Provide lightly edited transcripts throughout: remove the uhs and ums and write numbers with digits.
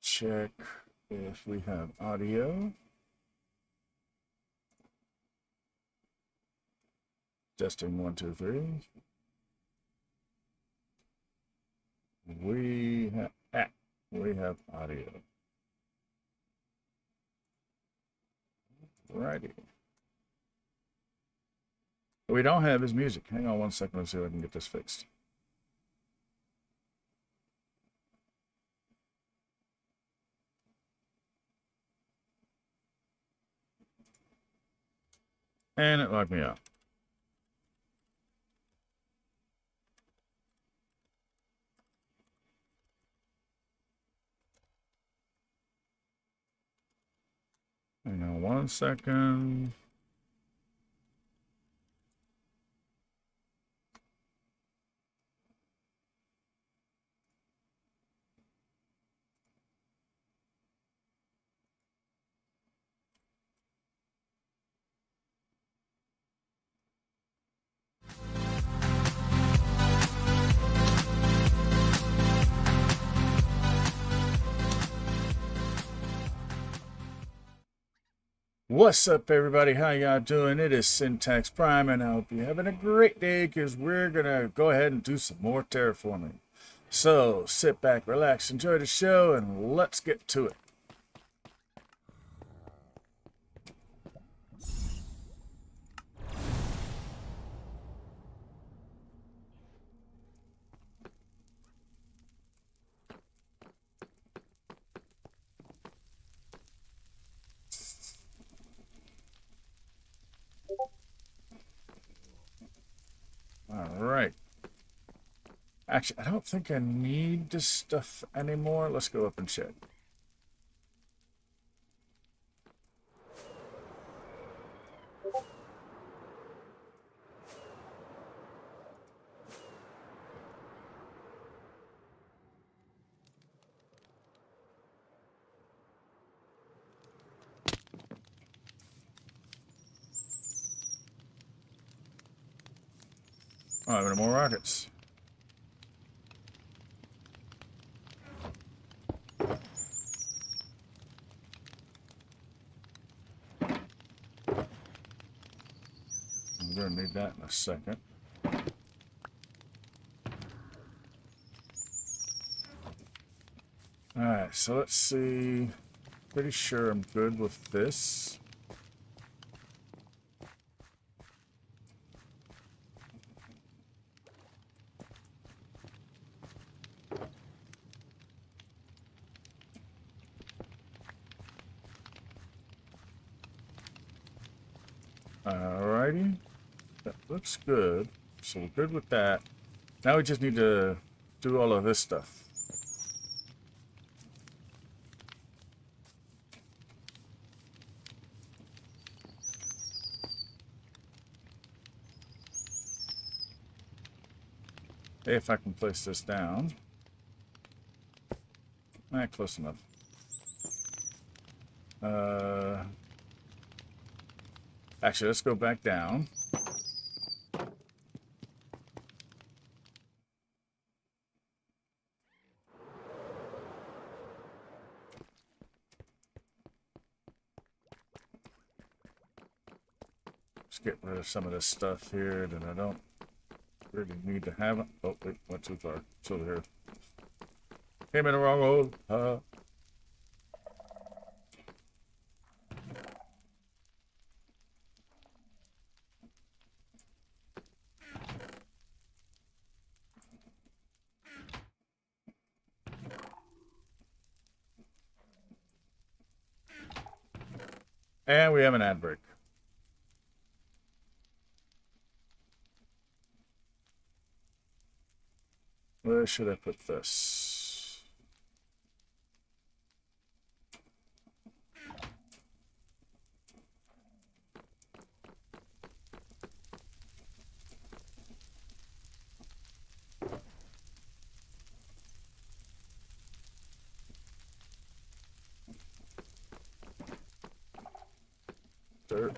check if we have audio. Testing 1, 2, 3. We have audio. Righty. What we don't have is music. Hang on 1 second. Let's see if I can get this fixed. And it locked me out. Hang on 1 second. What's up, everybody? How y'all doing? It is Syntax Prime, and I hope you're having a great day because we're going to go ahead and do some more terraforming. So sit back, relax, enjoy the show, and let's get to it. All right. Actually, I don't think I need this stuff anymore. Let's go up and check. Oh, I have any more rockets. I'm going to need that in a second. All right, so let's see. Pretty sure I'm good with this. Alrighty, that looks good. So we're good with that. Now we just need to do all of this stuff. If I can place this down. Close enough. Actually, let's go back down. Let's get rid of some of this stuff here that I don't really need to have. Oh, wait, went too far. It's over here. Came in the wrong hole. And we have an ad break. Where should I put this? Dirt.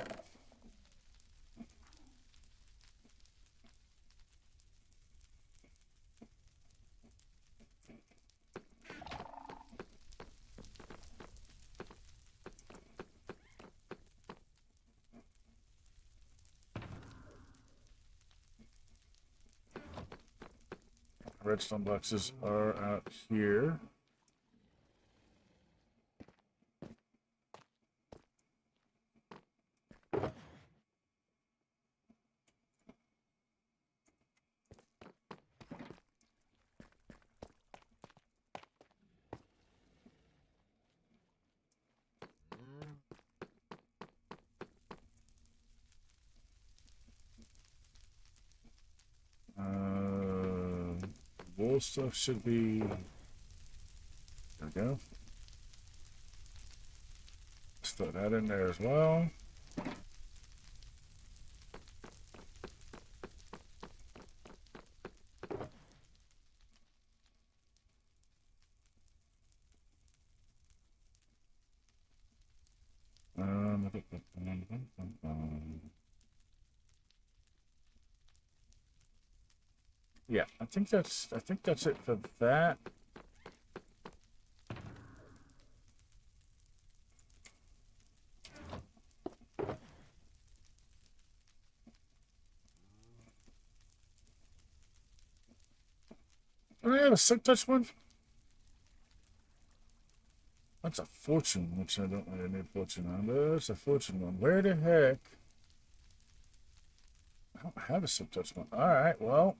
Redstone boxes are out here. Wool stuff should be. There we go. Let's throw that in there as well. Yeah, I think that's it for that. Do I have a silk touch one? That's a fortune, which I don't really need fortune on, but it's a fortune one. Where the heck? I don't have a silk touch one. Alright, well.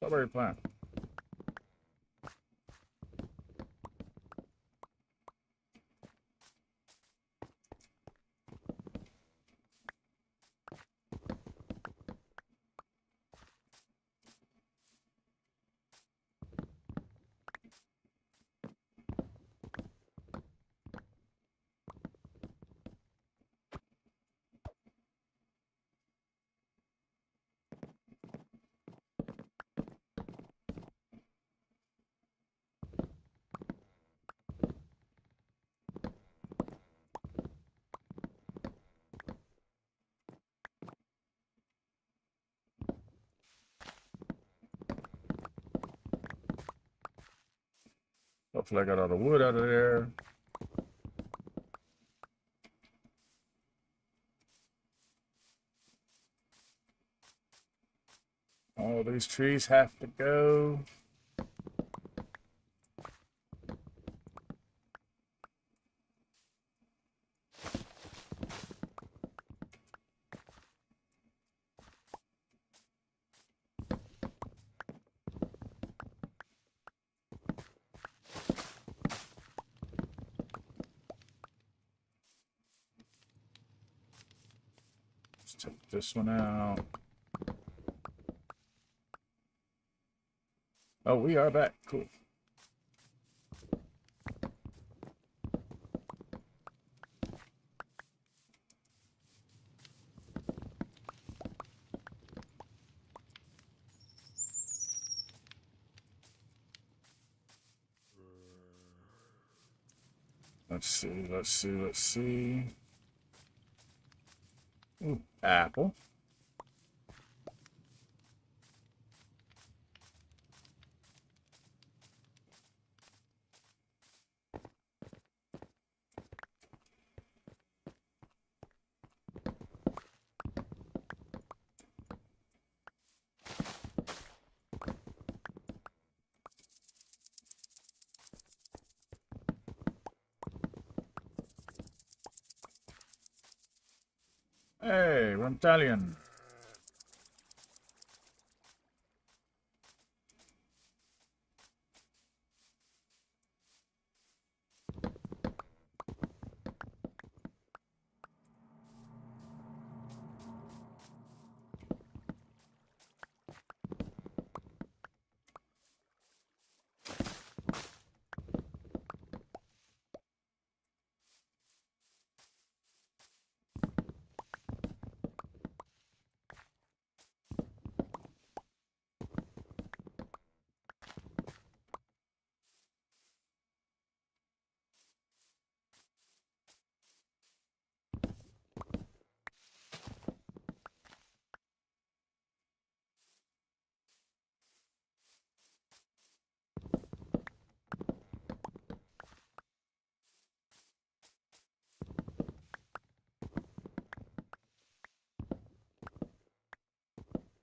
Strawberry plant. Hopefully I got all the wood out of there. All these trees have to go. Let's take this one out. Oh, we are back. Cool. Let's see, let's see, let's see. Ooh, apple. Hey, we're Italian.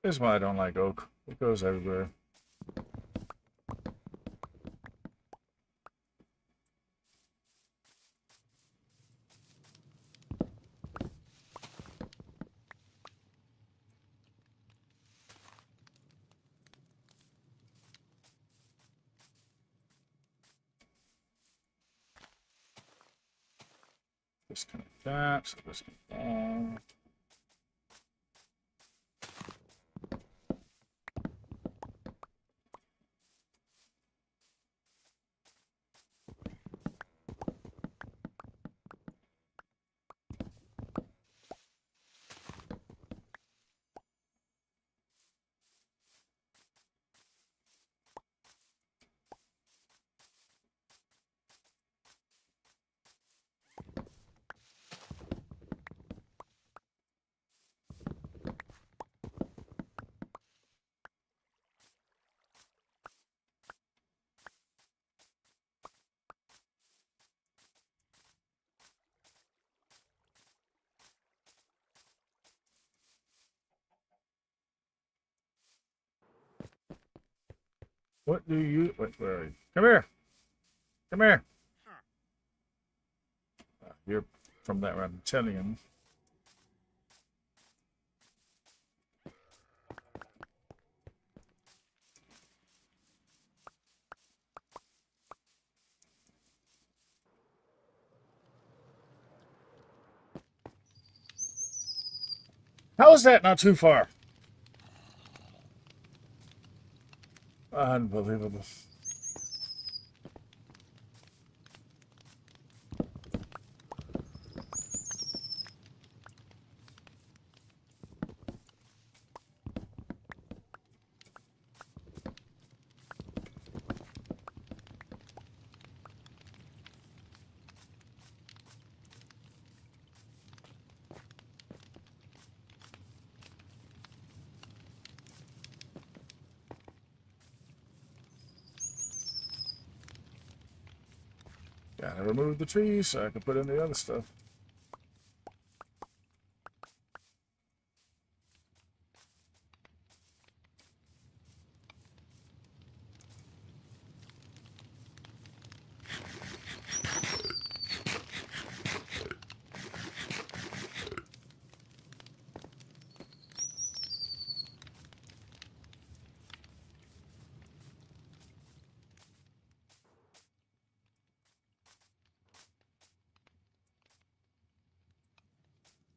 This is why I don't like oak. It goes everywhere. Disconnect that, so disconnect that. What do you... Wait, where are you? Come here! Come here! You're from that reptilian. How is that not too far? Unbelievable. Gotta remove the trees so I can put in the other stuff.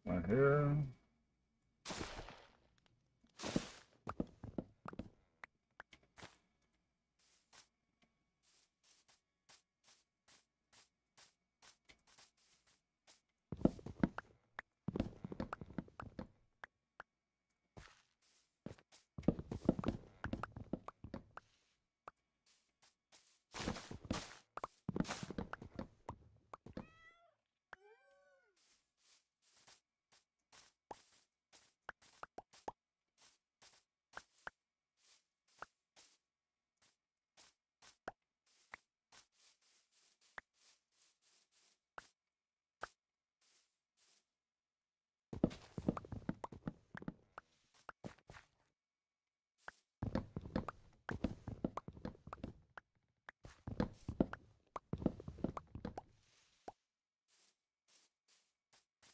Right here.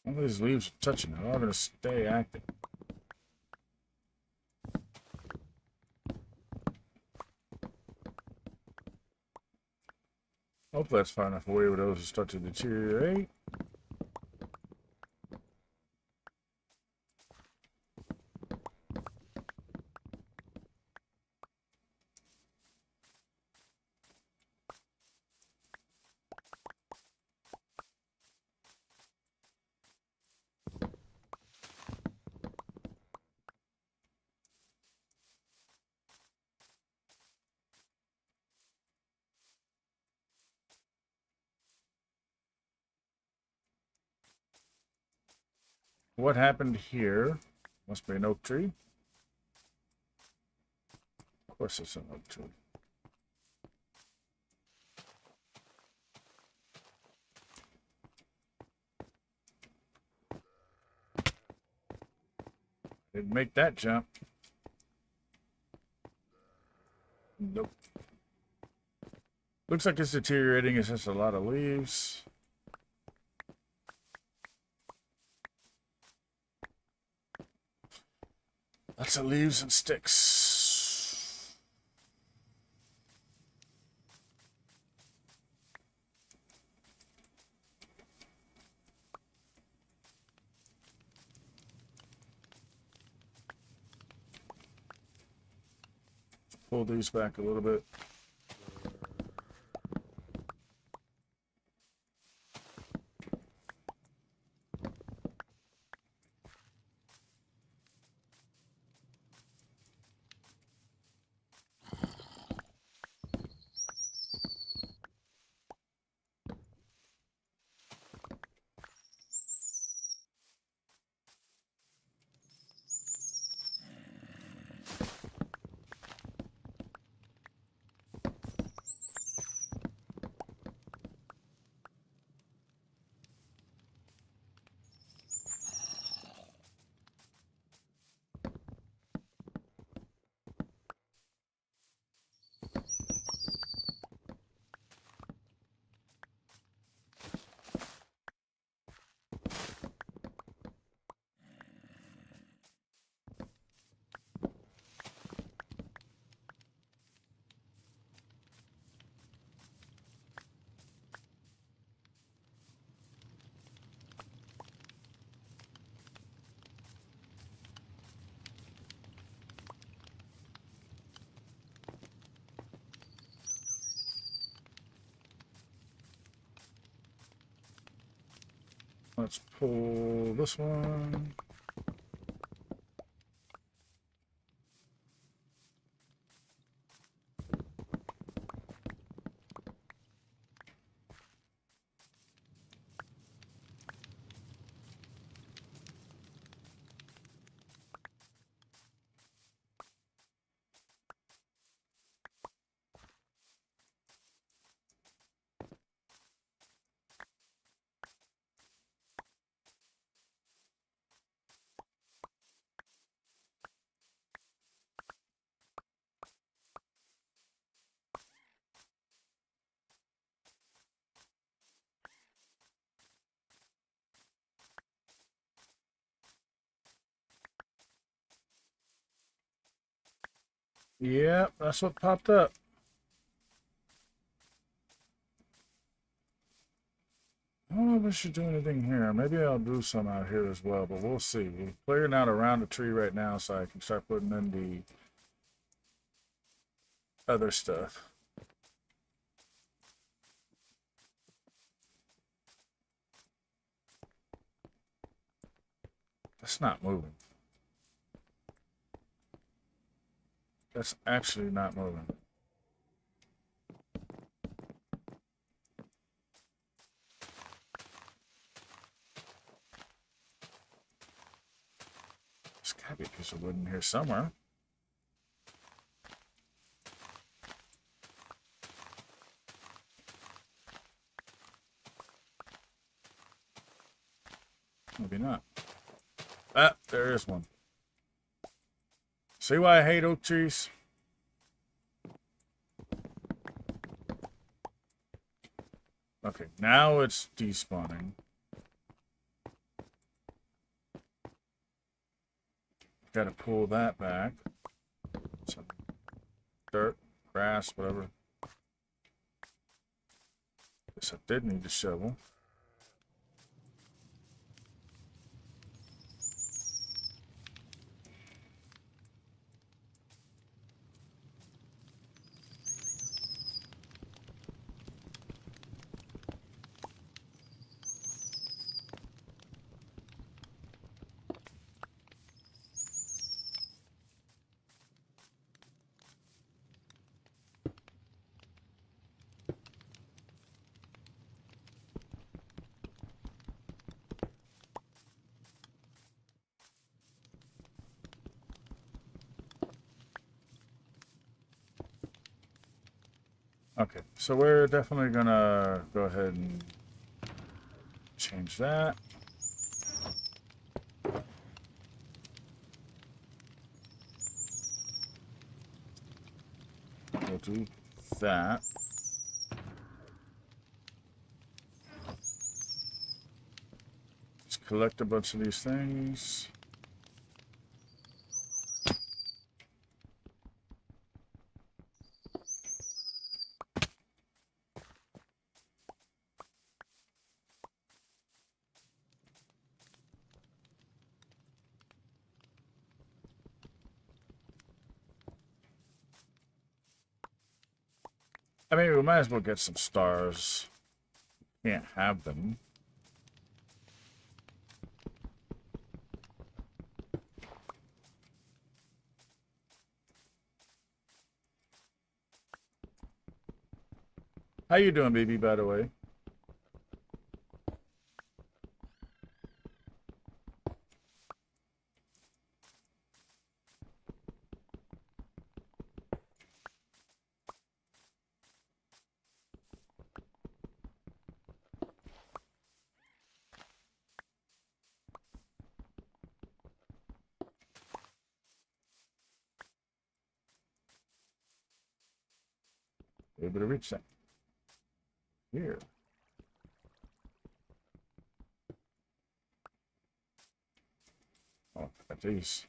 All these leaves are touching. They're all going to stay active. Hopefully that's far enough away where those will start to deteriorate. What happened here? Must be an oak tree. Of course it's an oak tree. Didn't make that jump. Nope. Looks like it's deteriorating. It's just a lot of leaves. Lots of leaves and sticks. Pull these back a little bit. Let's pull this one. Yep, that's what popped up. I don't know if I should do anything here. Maybe I'll do some out here as well, but we'll see. We're clearing out around the tree right now so I can start putting in the other stuff. That's not moving. That's actually not moving. There's gotta be a piece of wood in here somewhere. Maybe not. Ah, there is one. See why I hate oak trees? Okay, now it's despawning. Gotta pull that back. Some dirt, grass, whatever. Guess I did need to shovel. Okay, so we're definitely gonna go ahead and change that. We'll do that. Let's collect a bunch of these things. I mean, we might as well get some stars. Can't have them. How you doing, baby, by the way? Able to reach that. Here. Oh, got these.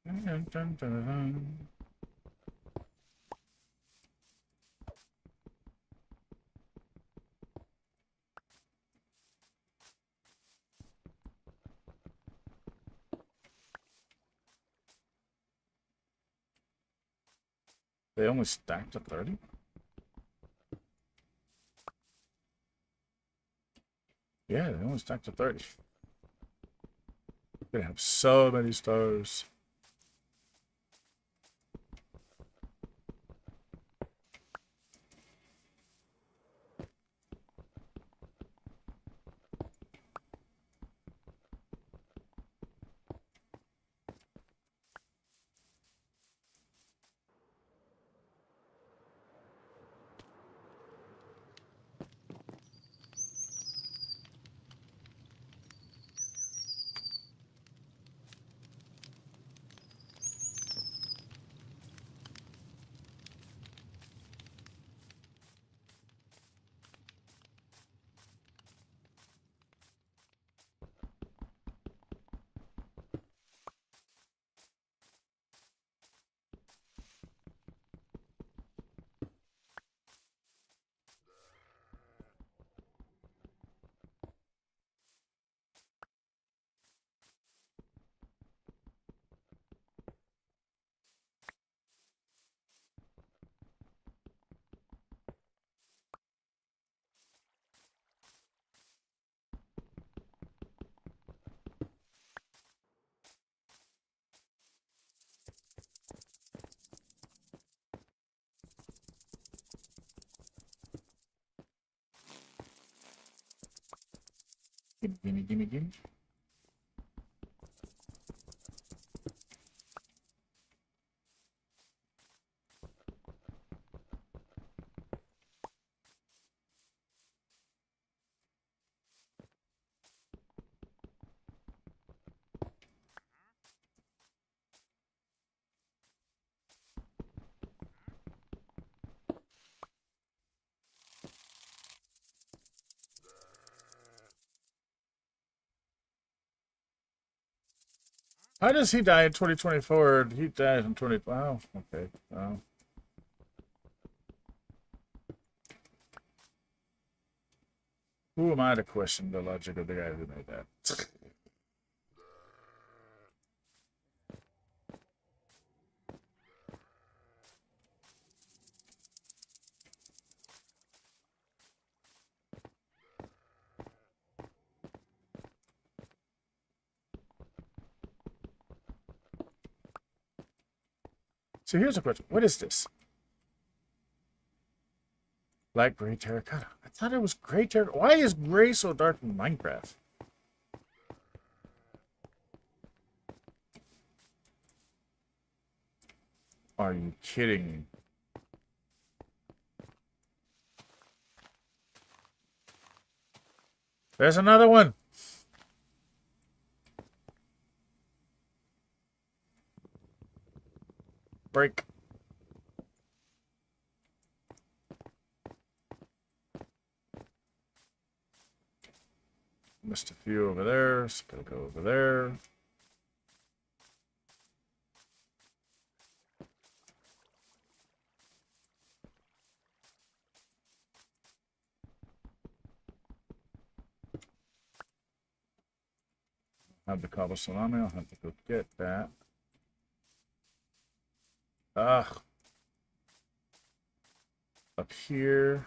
Dun, dun, dun, dun. They only stacked to 30? Yeah, they only stacked to 30. They have so many stars. Gimme. How does he die in 2024? He died in 20. Wow. Okay. Wow. Who am I to question the logic of the guy who made that? So here's a question. What is this? Light gray terracotta. I thought it was gray terracotta. Why is gray so dark in Minecraft? Are you kidding me? There's another one. Break. Missed a few over there, so gotta go over there. Have the cobblestone on me, I'll have to go get that. Ugh. Up here.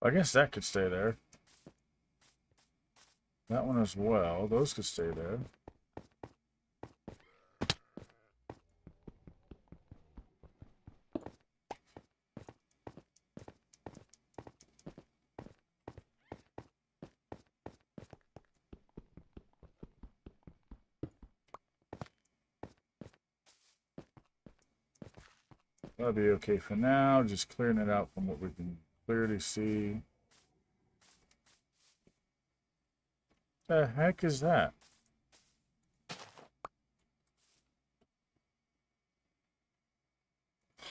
I guess that could stay there. That one as well. Those could stay there. That'll be okay for now. Just clearing it out from what we can clearly see. The heck is that?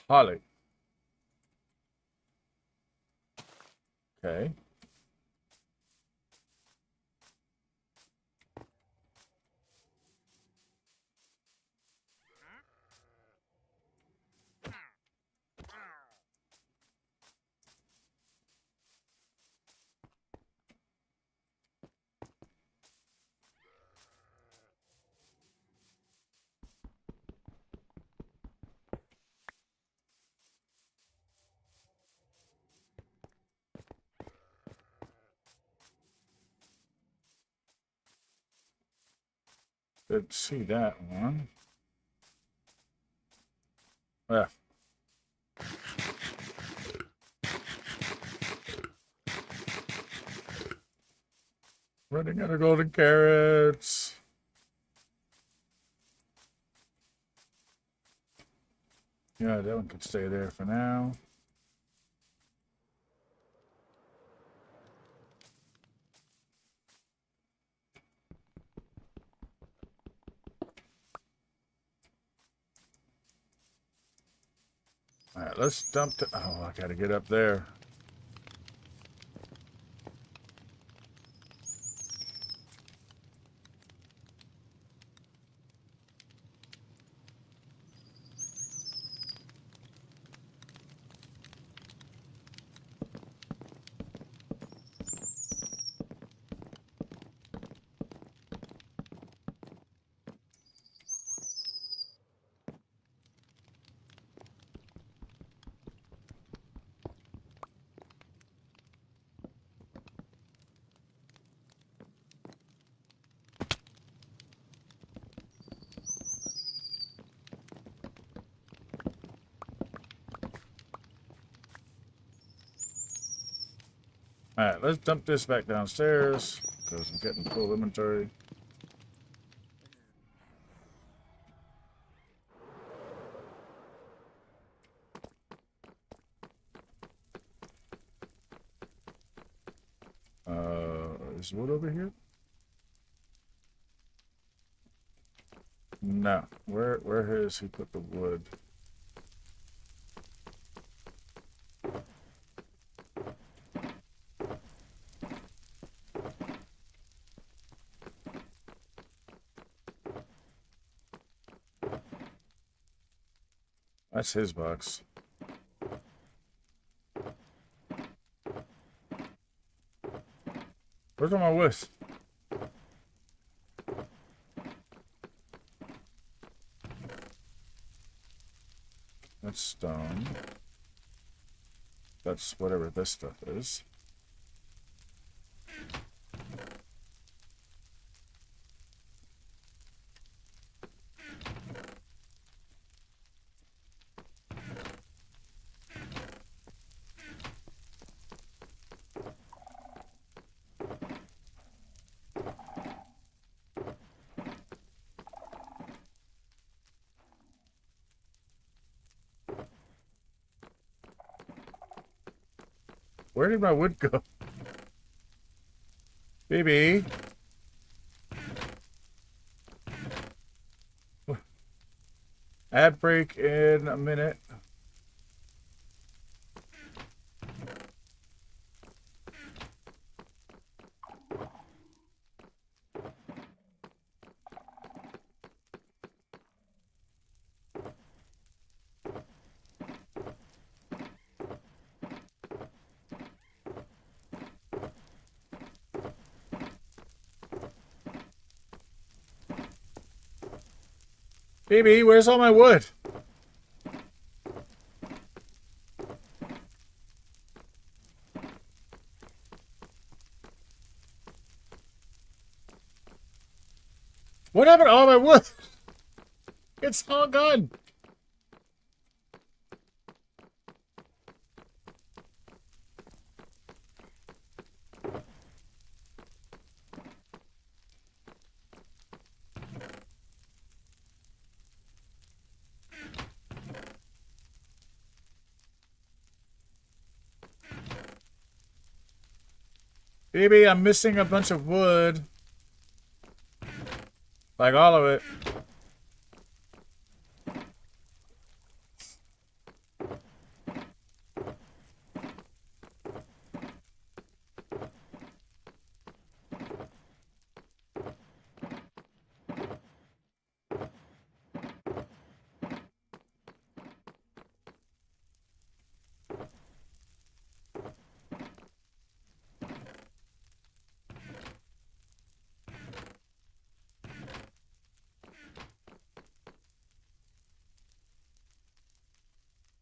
Holly. Okay. Didn't see that one. Yeah. Running out of golden carrots. Yeah, that one could stay there for now. All right, let's dump the... Oh, I gotta get up there. All right, let's dump this back downstairs because I'm getting full inventory. Is wood over here? No. Where has he put the wood? That's his box. Where's all my wood? That's stone. That's whatever this stuff is. Where did my wood go? Baby. Ad break in a minute. Baby, where's all my wood? What happened to all my wood? It's all gone. Baby, I'm missing a bunch of wood. Like all of it.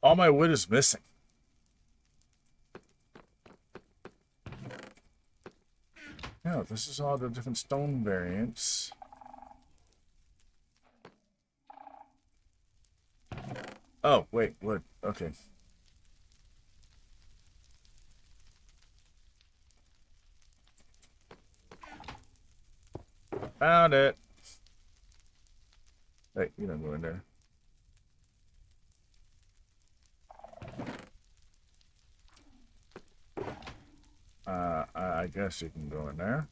All my wood is missing. No, this is all the different stone variants. Oh, wait, wood. Okay. Found it. Wait, you don't go in there. I guess you can go in there.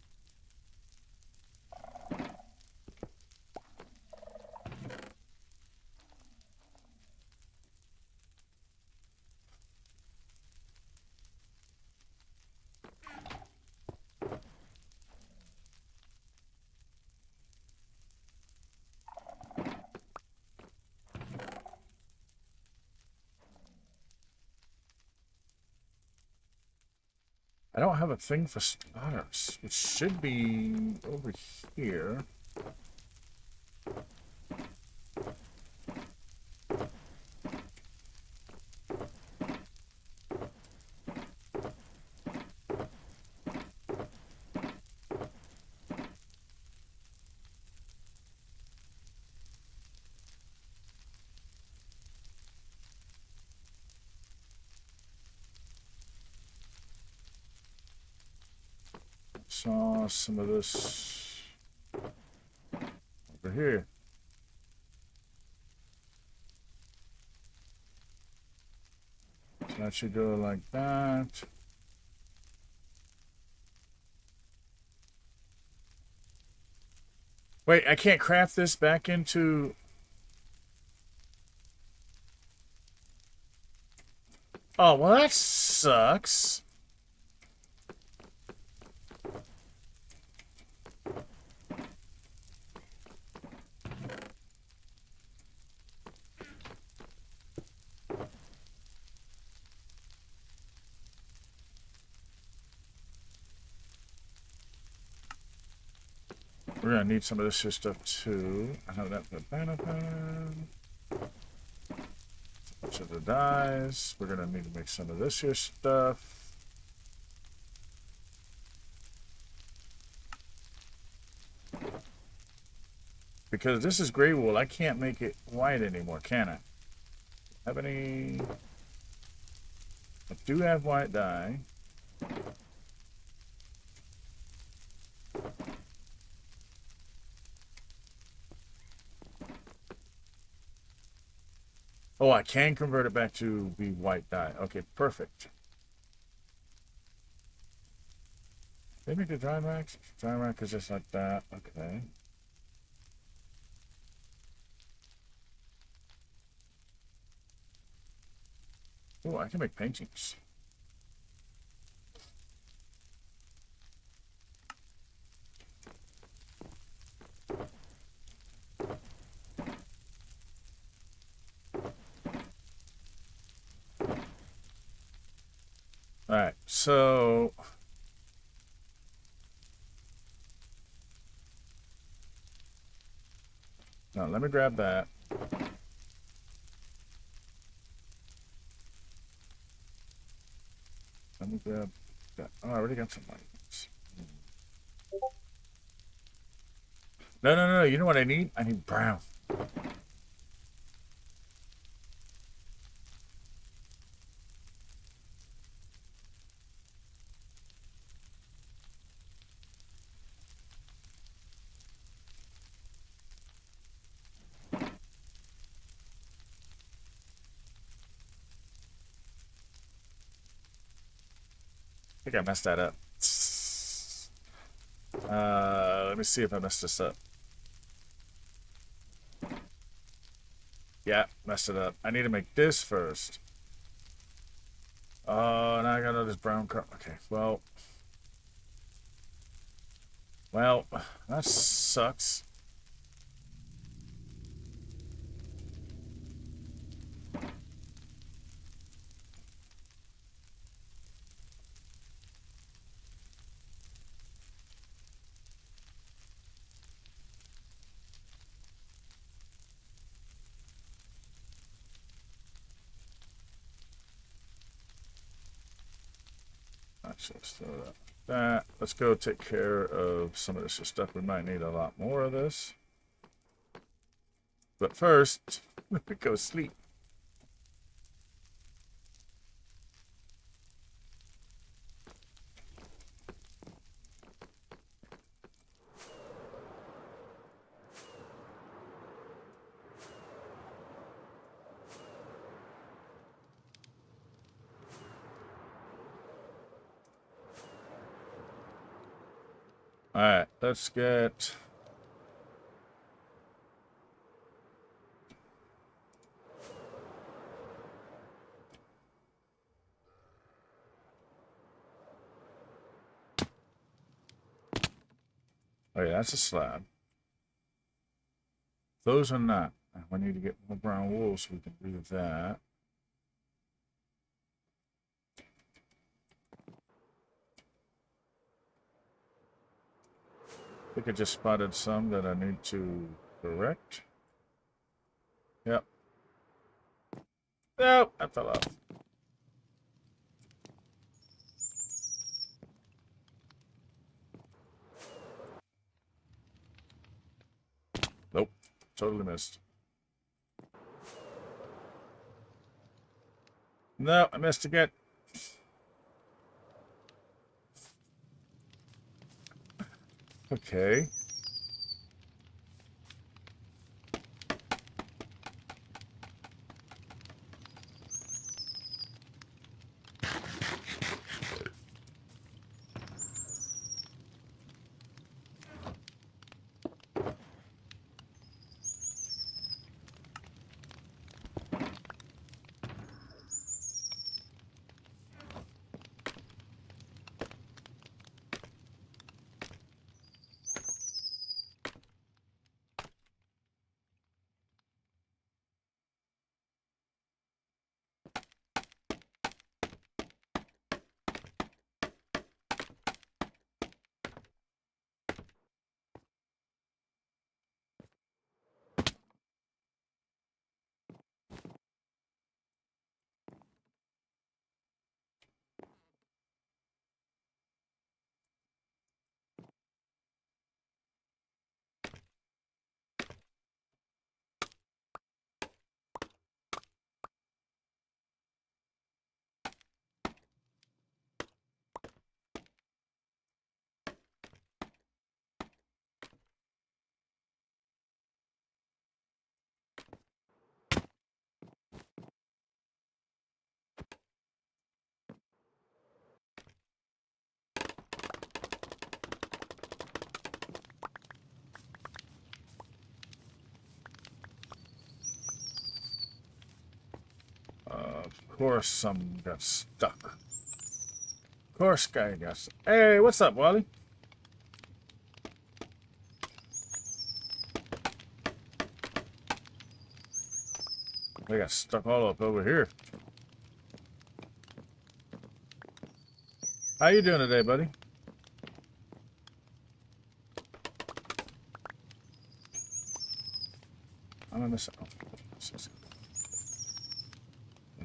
I don't have a thing for spotters, which should be over here. Saw some of this over here. So that should go like that. Wait, I can't craft this back into... Oh, well that sucks. we're gonna need some of this here stuff too. I have that for the banner pen. A bunch of the dyes. We're gonna need to make some of this here stuff. Because this is gray wool, I can't make it white anymore, can I? Have any? I do have white dye. Oh, I can convert it back to be white dye. Okay, perfect. They make the dry racks? Dry rack is just like that. Okay. Oh, I can make paintings. All right, so now let me grab that. Let me grab that. Oh, I already got some lights. No, no, no. You know what I need? I need brown. I think I messed that up. Let me see if I messed this up. Yeah, messed it up. I need to make this first. Oh, now I got all this brown color. Okay, well, that sucks. Actually, let's throw that. That. Let's go take care of some of this stuff. We might need a lot more of this. But first, let me go sleep. All right, let's get. Oh yeah, that's a slab. Those are not. We need to get more brown wool so we can do that. I think I just spotted some that I need to correct. Yep. Nope, I fell off. Nope, totally missed. No, I missed again. Okay. Of course, some got stuck. Of course, guy got stuck. Hey, what's up, Wally? They got stuck all up over here. How you doing today, buddy? I'm gonna miss it.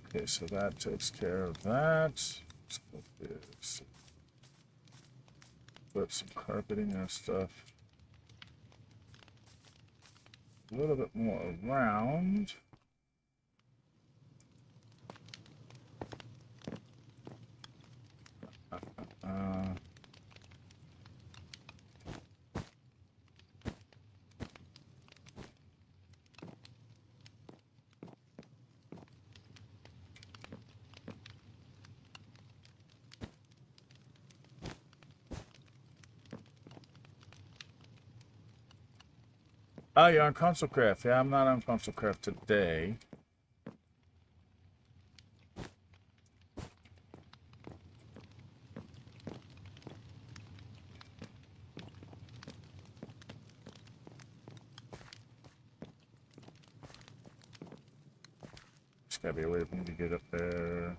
Okay, so that takes care of that. Let's put this. Put some carpeting and stuff. A little bit more around. Oh, you're on console craft. Yeah, I'm not on console craft today. There's gotta be a way for me to get up there.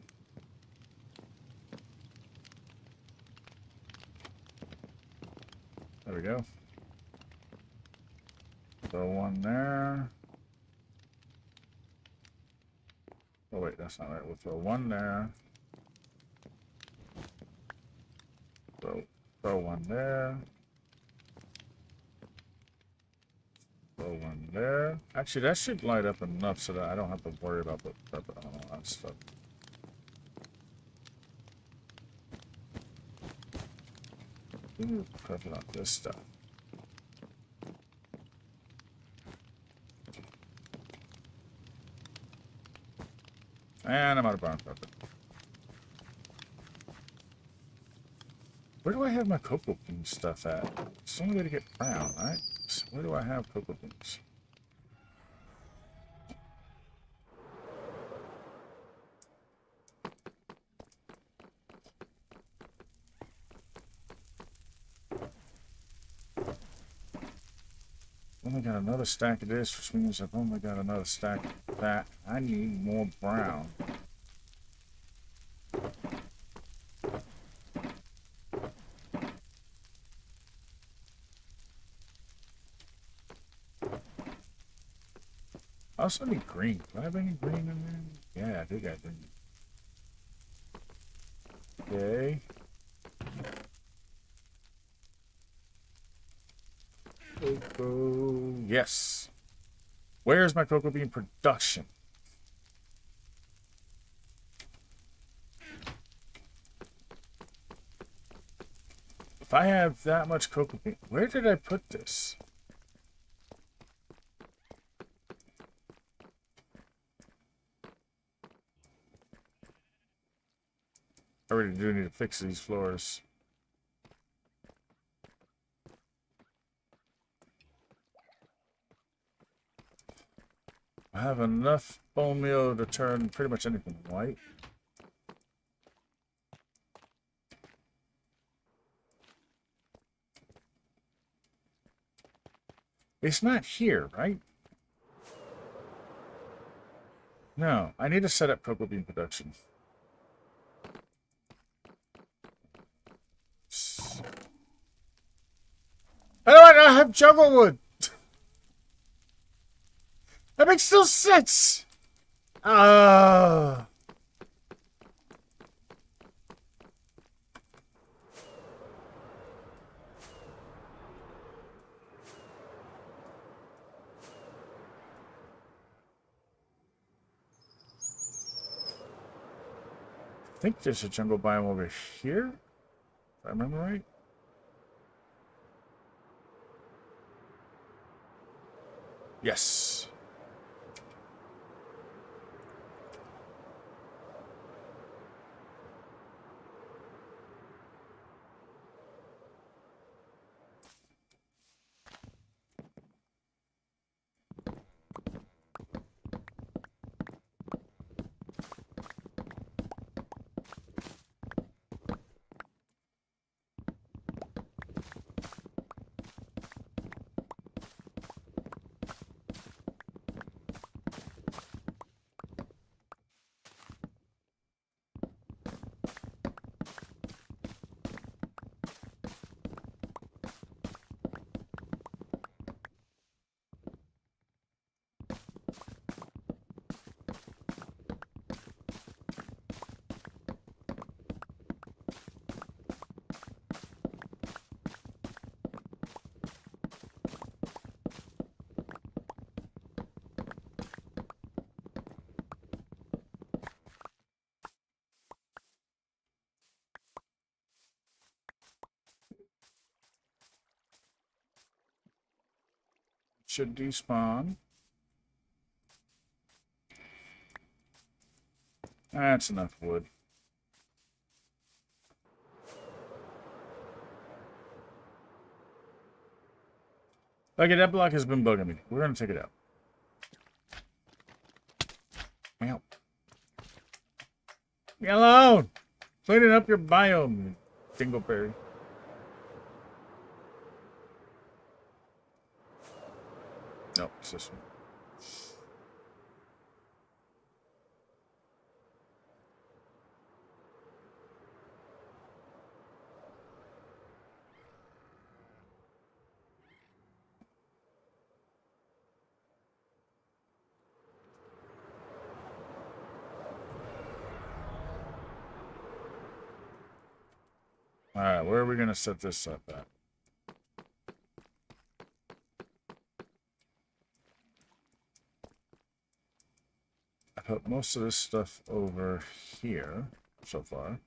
There we go. Throw one there. Oh wait, that's not right. We'll throw one there. Throw one there. Throw one there. Actually, that should light up enough so that I don't have to worry about the all that stuff. Cover up this stuff. And I'm out of brown carpet. Where do I have my cocoa bean stuff at? It's the only way to get brown, right? So where do I have cocoa beans? Only got another stack of this, which means I've only got another stack of that. I need more brown. I also need green. Do I have any green in there? Yeah, I do got green. Okay. Cocoa. Yes. Where's my cocoa bean production? If I have that much cocoa bean, where did I put this? I really do need to fix these floors. I have enough bone meal to turn pretty much anything white. It's not here, right? No, I need to set up cocoa bean production. How do I not have jungle wood? That makes no sense. I think there's a jungle biome over here, if I remember right. Yes. should despawn. That's enough wood. Okay, that block has been bugging me. We're gonna take it out. Meow. Leave me alone! Cleaning up your biome, dingleberry. No, it's this one. Alright, where are we going to set this up at? I put most of this stuff over here so far.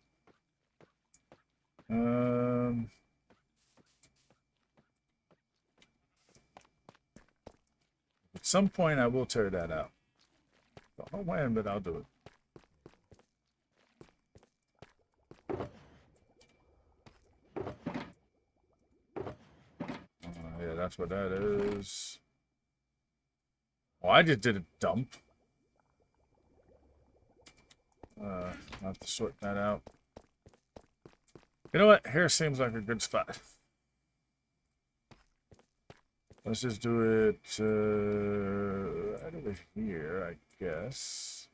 At some point I will tear that out. Don't know when, but I'll do it. Yeah, that's what that is. Oh, I just did a dump. I'll have to sort that out. You know what? Here seems like a good spot. Let's just do it right over here, I guess.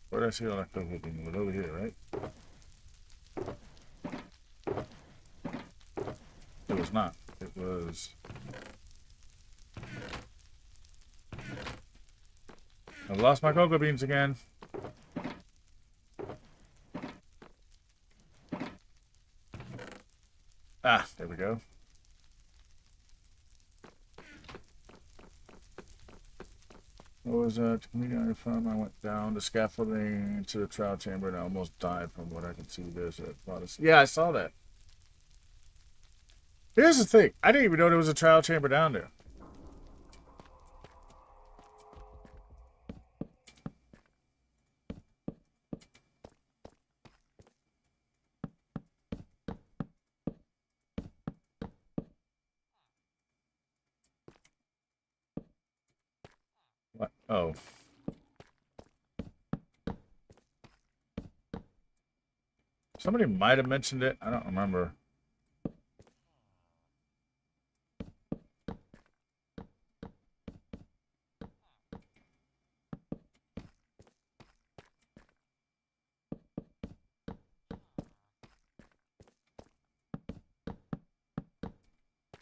Where did I see all that cocoa bean? It was over here, right? It was not. It was... I've lost my cocoa beans again. Ah, there we go. What was that? Community farm. I went down the scaffolding into the trial chamber and I almost died from what I could see. There's a lot of... Yeah, I saw that. Here's the thing. I didn't even know there was a trial chamber down there. What? Oh. Somebody might have mentioned it. I don't remember.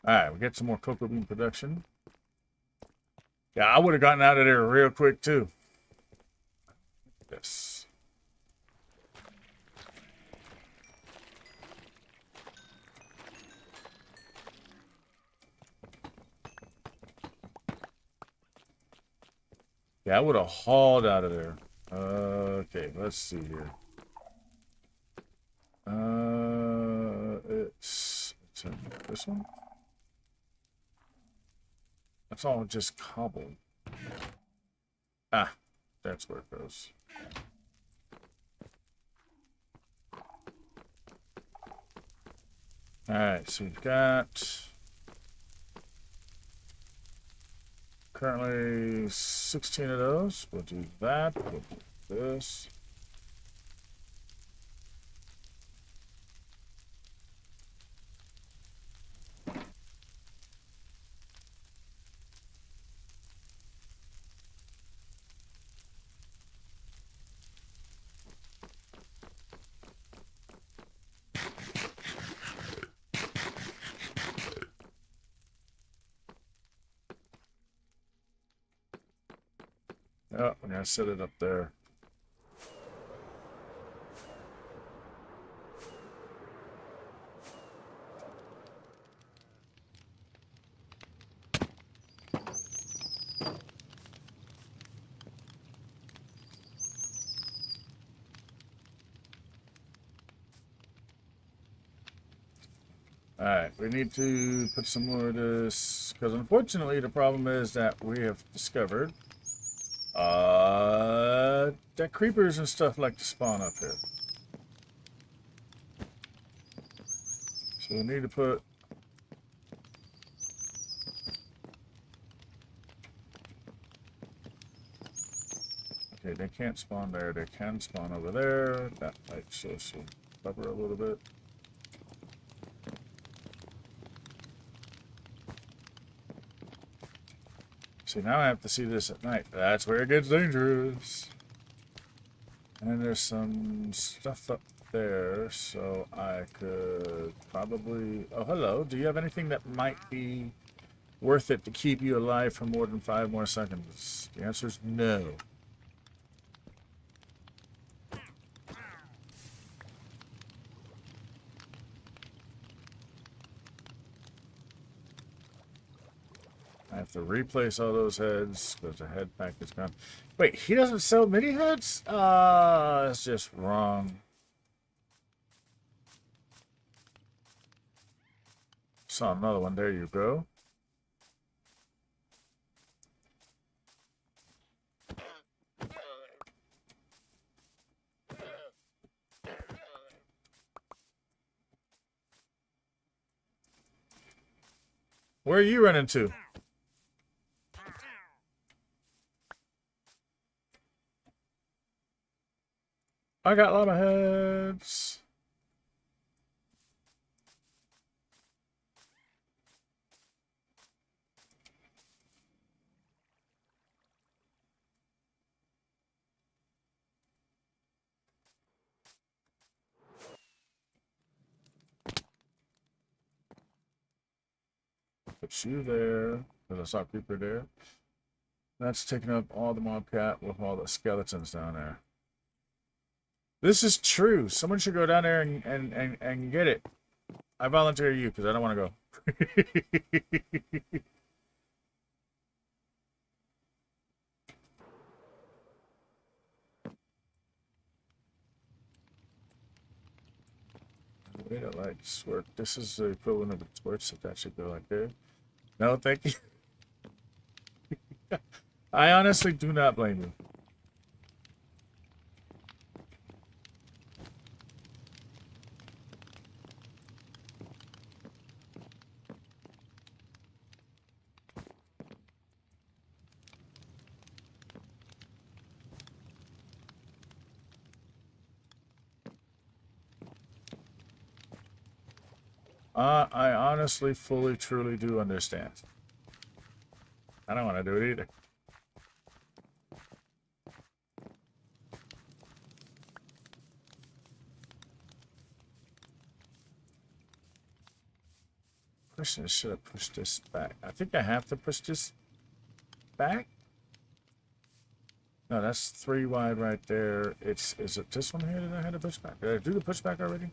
Alright, we get some more cocoa bean production. Yeah, I would have gotten out of there real quick too. Yes. Yeah, I would have hauled out of there. Okay, let's see here. It's this one. That's all just cobble. Ah, that's where it goes. Alright, so we've got currently 16 of those. We'll do that. We'll do this. Oh, I'm gonna set it up there. Alright, we need to put some more of this, because unfortunately the problem is that we have discovered that creepers and stuff like to spawn up here. So we need to put... Okay, they can't spawn there, they can spawn over there. That might show some cover a little bit. See, now I have to see this at night. That's where it gets dangerous. And there's some stuff up there, so I could probably... Oh, hello. Do you have anything that might be worth it to keep you alive for more than 5 more seconds? The answer is no. I have to replace all those heads because the head pack is gone. Wait, he doesn't sell mini heads? That's just wrong. Saw another one. There you go. Where are you running to? I got llama heads. Put you there, because I saw creeper there. That's taking up all the mob cat with all the skeletons down there. This is true. Someone should go down there and get it. I volunteer you because I don't want to go. The way that lights work. This is the equivalent of the torch, so that should go like there. No, thank you. I honestly do not blame you. I honestly, fully, truly do understand. I don't want to do it either. Question is, should I push this back? I think I have to push this back. No, that's 3 wide right there. Is it this one here that I had to push back? Did I do the pushback already?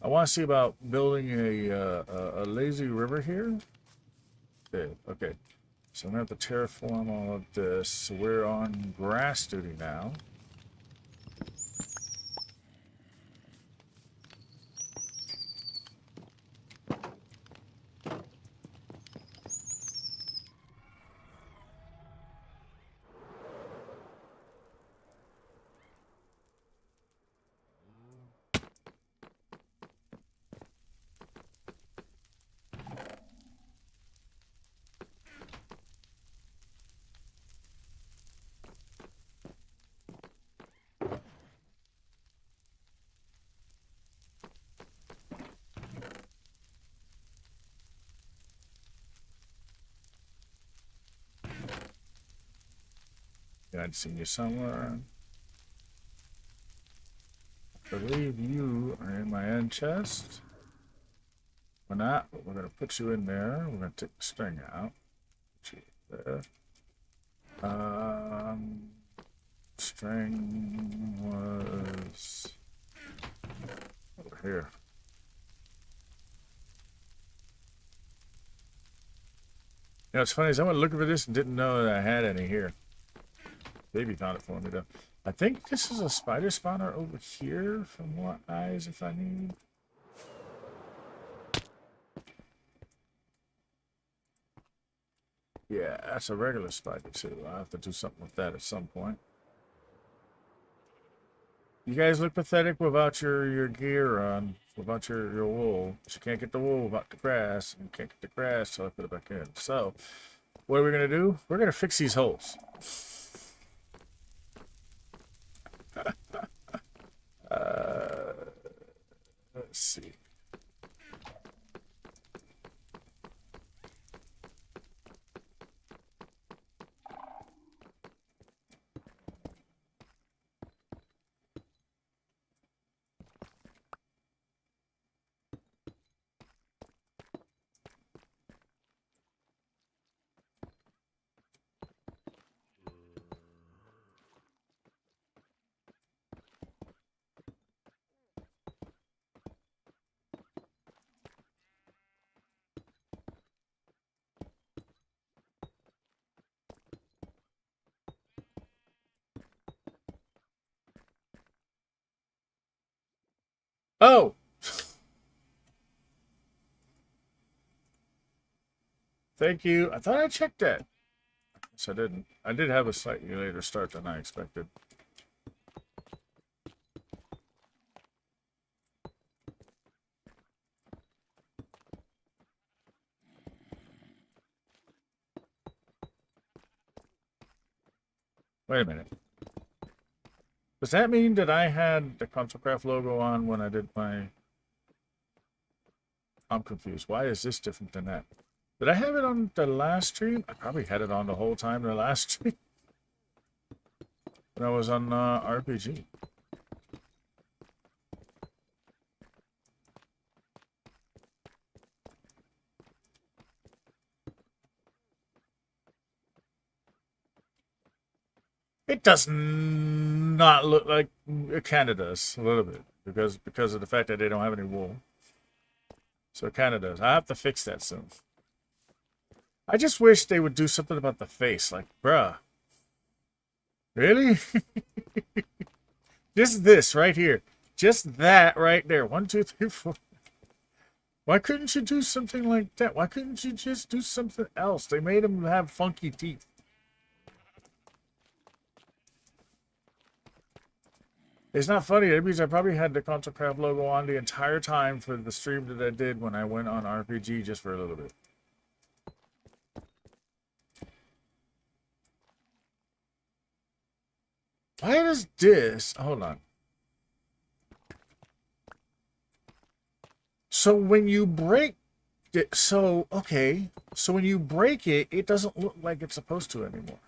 I want to see about building a lazy river here. Okay. So I'm going to have to terraform all of this. So we're on grass duty now. Yeah, I'd seen you somewhere. I believe you are in my end chest. We're not, but we're going to put you in there. We're going to take the string out. Put you there. string was over here. You know, it's funny is I went looking for this and didn't know that I had any here. Baby found it for me though. I think this is a spider spawner over here for more eyes if I need. Yeah, that's a regular spider too. I'll have to do something with that at some point. You guys look pathetic without your gear on, without your wool. But you can't get the wool without the grass, and you can't get the grass till I put it back in. So, what are we gonna do? We're gonna fix these holes. Let's see. Oh! Thank you. I thought I checked that. Yes, I didn't. I did have a slightly later start than I expected. Wait a minute. Does that mean that I had the ControlCraft logo on when I did my... I'm confused. Why is this different than that? Did I have it on the last stream? I probably had it on the whole time the last stream. When I was on RPG. It does not look like it kind of does a little bit because of the fact that they don't have any wool. So it kind of does. I have to fix that soon. I just wish they would do something about the face. Like, bruh. Really? Just this right here. Just that right there. 1, 2, 3, 4. Why couldn't you do something like that? Why couldn't you just do something else? They made him have funky teeth. It's not funny because I probably had the ControlCraft logo on the entire time for the stream that I did when I went on RPG just for a little bit. Why does this... Hold on. So when you break it... So, okay. So when you break it, it doesn't look like it's supposed to anymore.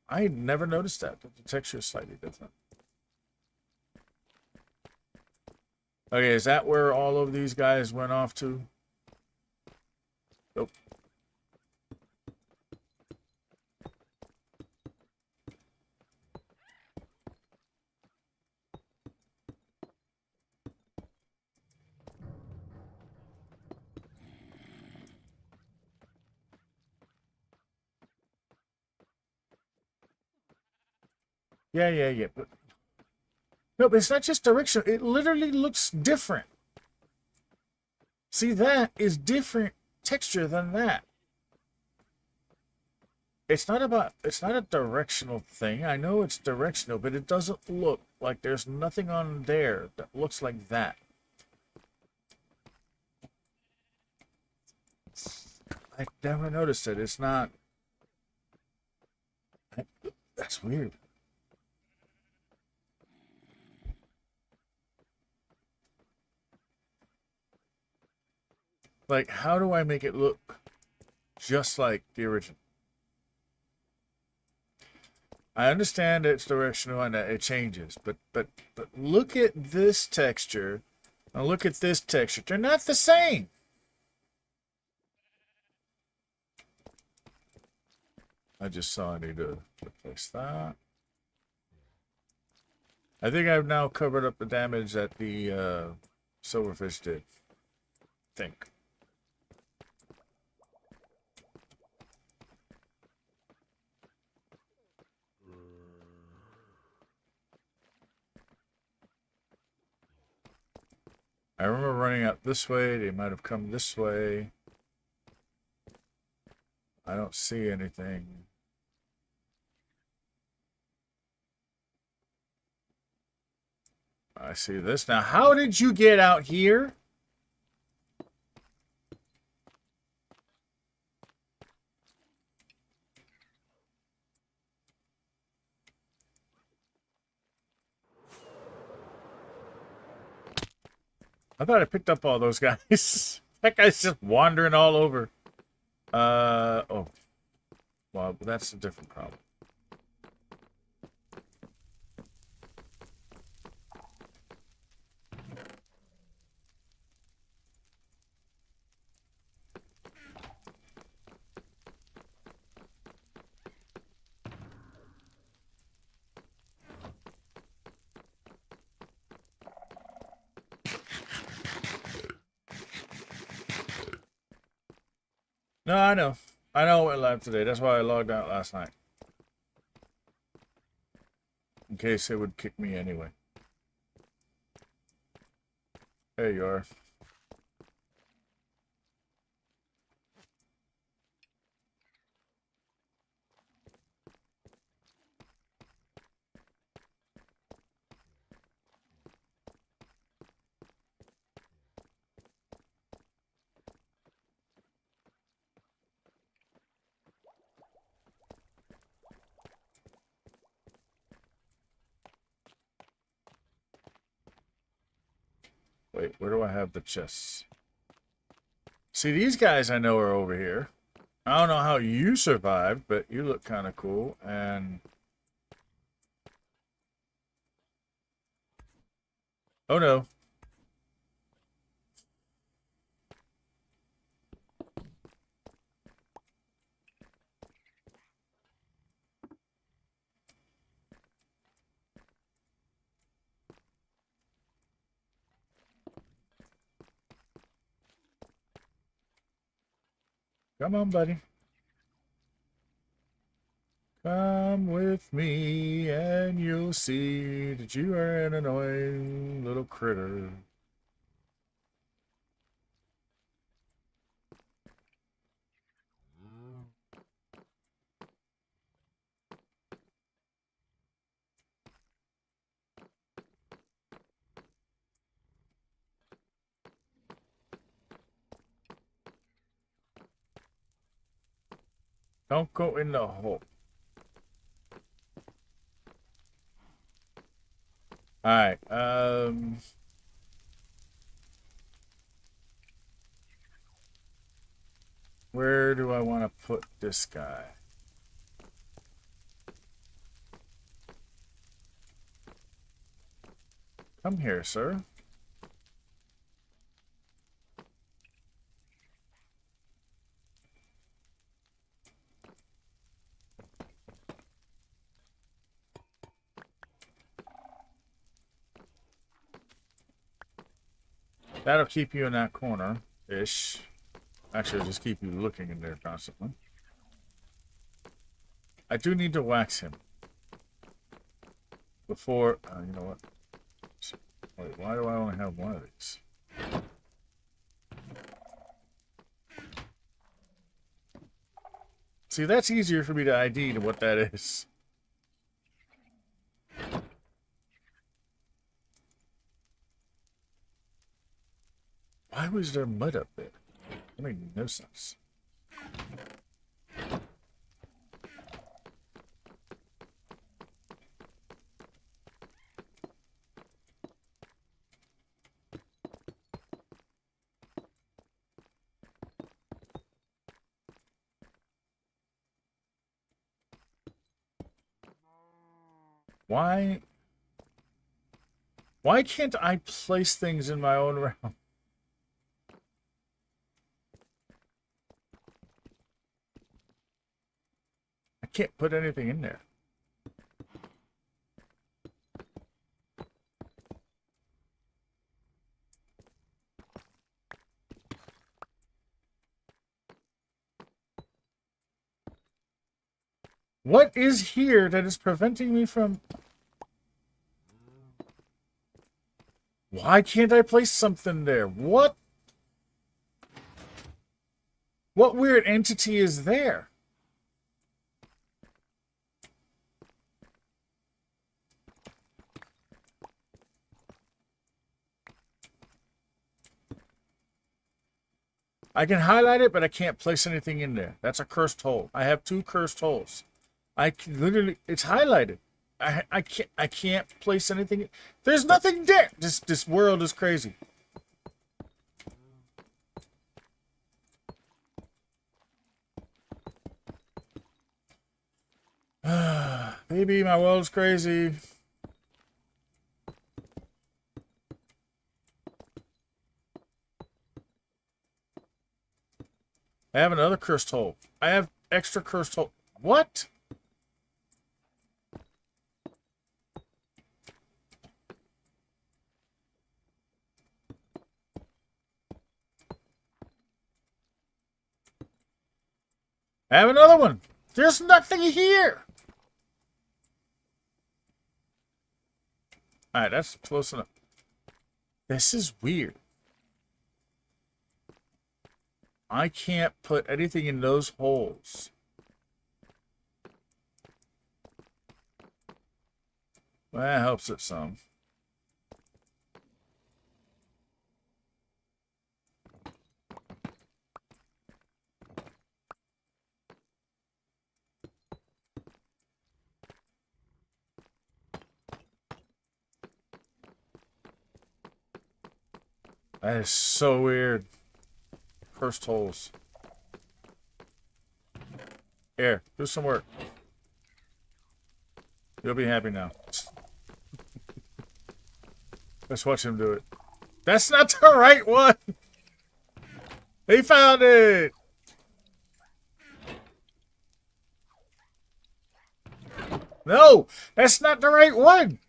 I never noticed that. The texture is slightly different. Okay, is that where all of these guys went off to? Nope. Yeah. But no, but it's not just directional. It literally looks different. See, that is different texture than that. It's not a directional thing. I know it's directional, but it doesn't look like there's nothing on there that looks like that. I never noticed it. It's not. That's weird. Like, how do I make it look just like the original? I understand it's directional and that it changes, but look at this texture and look at this texture. They're not the same. I just saw I need to replace that. I think I've now covered up the damage that the silverfish did. Think. I remember running out this way. They might have come this way. I don't see anything. I see this. Now, how did you get out here? I thought I picked up all those guys. That guy's just wandering all over. Oh. Well, that's a different problem. No, I know. I know I went live today. That's why I logged out last night. In case it would kick me anyway. There you are. Wait, where do I have the chests? See, these guys I know are over here. I don't know how you survived, but you look kind of cool. And oh no. Come on, buddy. Come with me and you'll see that you are an annoying little critter. Don't go in the hole. Alright, where do I want to put this guy? Come here, sir. That'll keep you in that corner-ish. Actually, just keep you looking in there constantly. I do need to wax him. Before... you know what? Wait, why do I only have one of these? See, that's easier for me to ID than what that is. Why was there mud up there? That made no sense. Why can't I place things in my own realm? I can't put anything in there. What is here that is preventing me from... Why can't I place something there? What? What weird entity is there? I can highlight it, but I can't place anything in there. That's a cursed hole. I have 2 cursed holes. I can literally, it's highlighted. I can't place anything. There's nothing there. This world is crazy. Baby, my world's crazy. I have another cursed hole. I have extra cursed hole. What? I have another one. There's nothing here. Alright, that's close enough. This is weird. I can't put anything in those holes. Well, that helps it some. That is so weird. Cursed holes. Here, do some work. You'll be happy now. Let's watch him do it. That's not the right one! He found it! No! That's not the right one!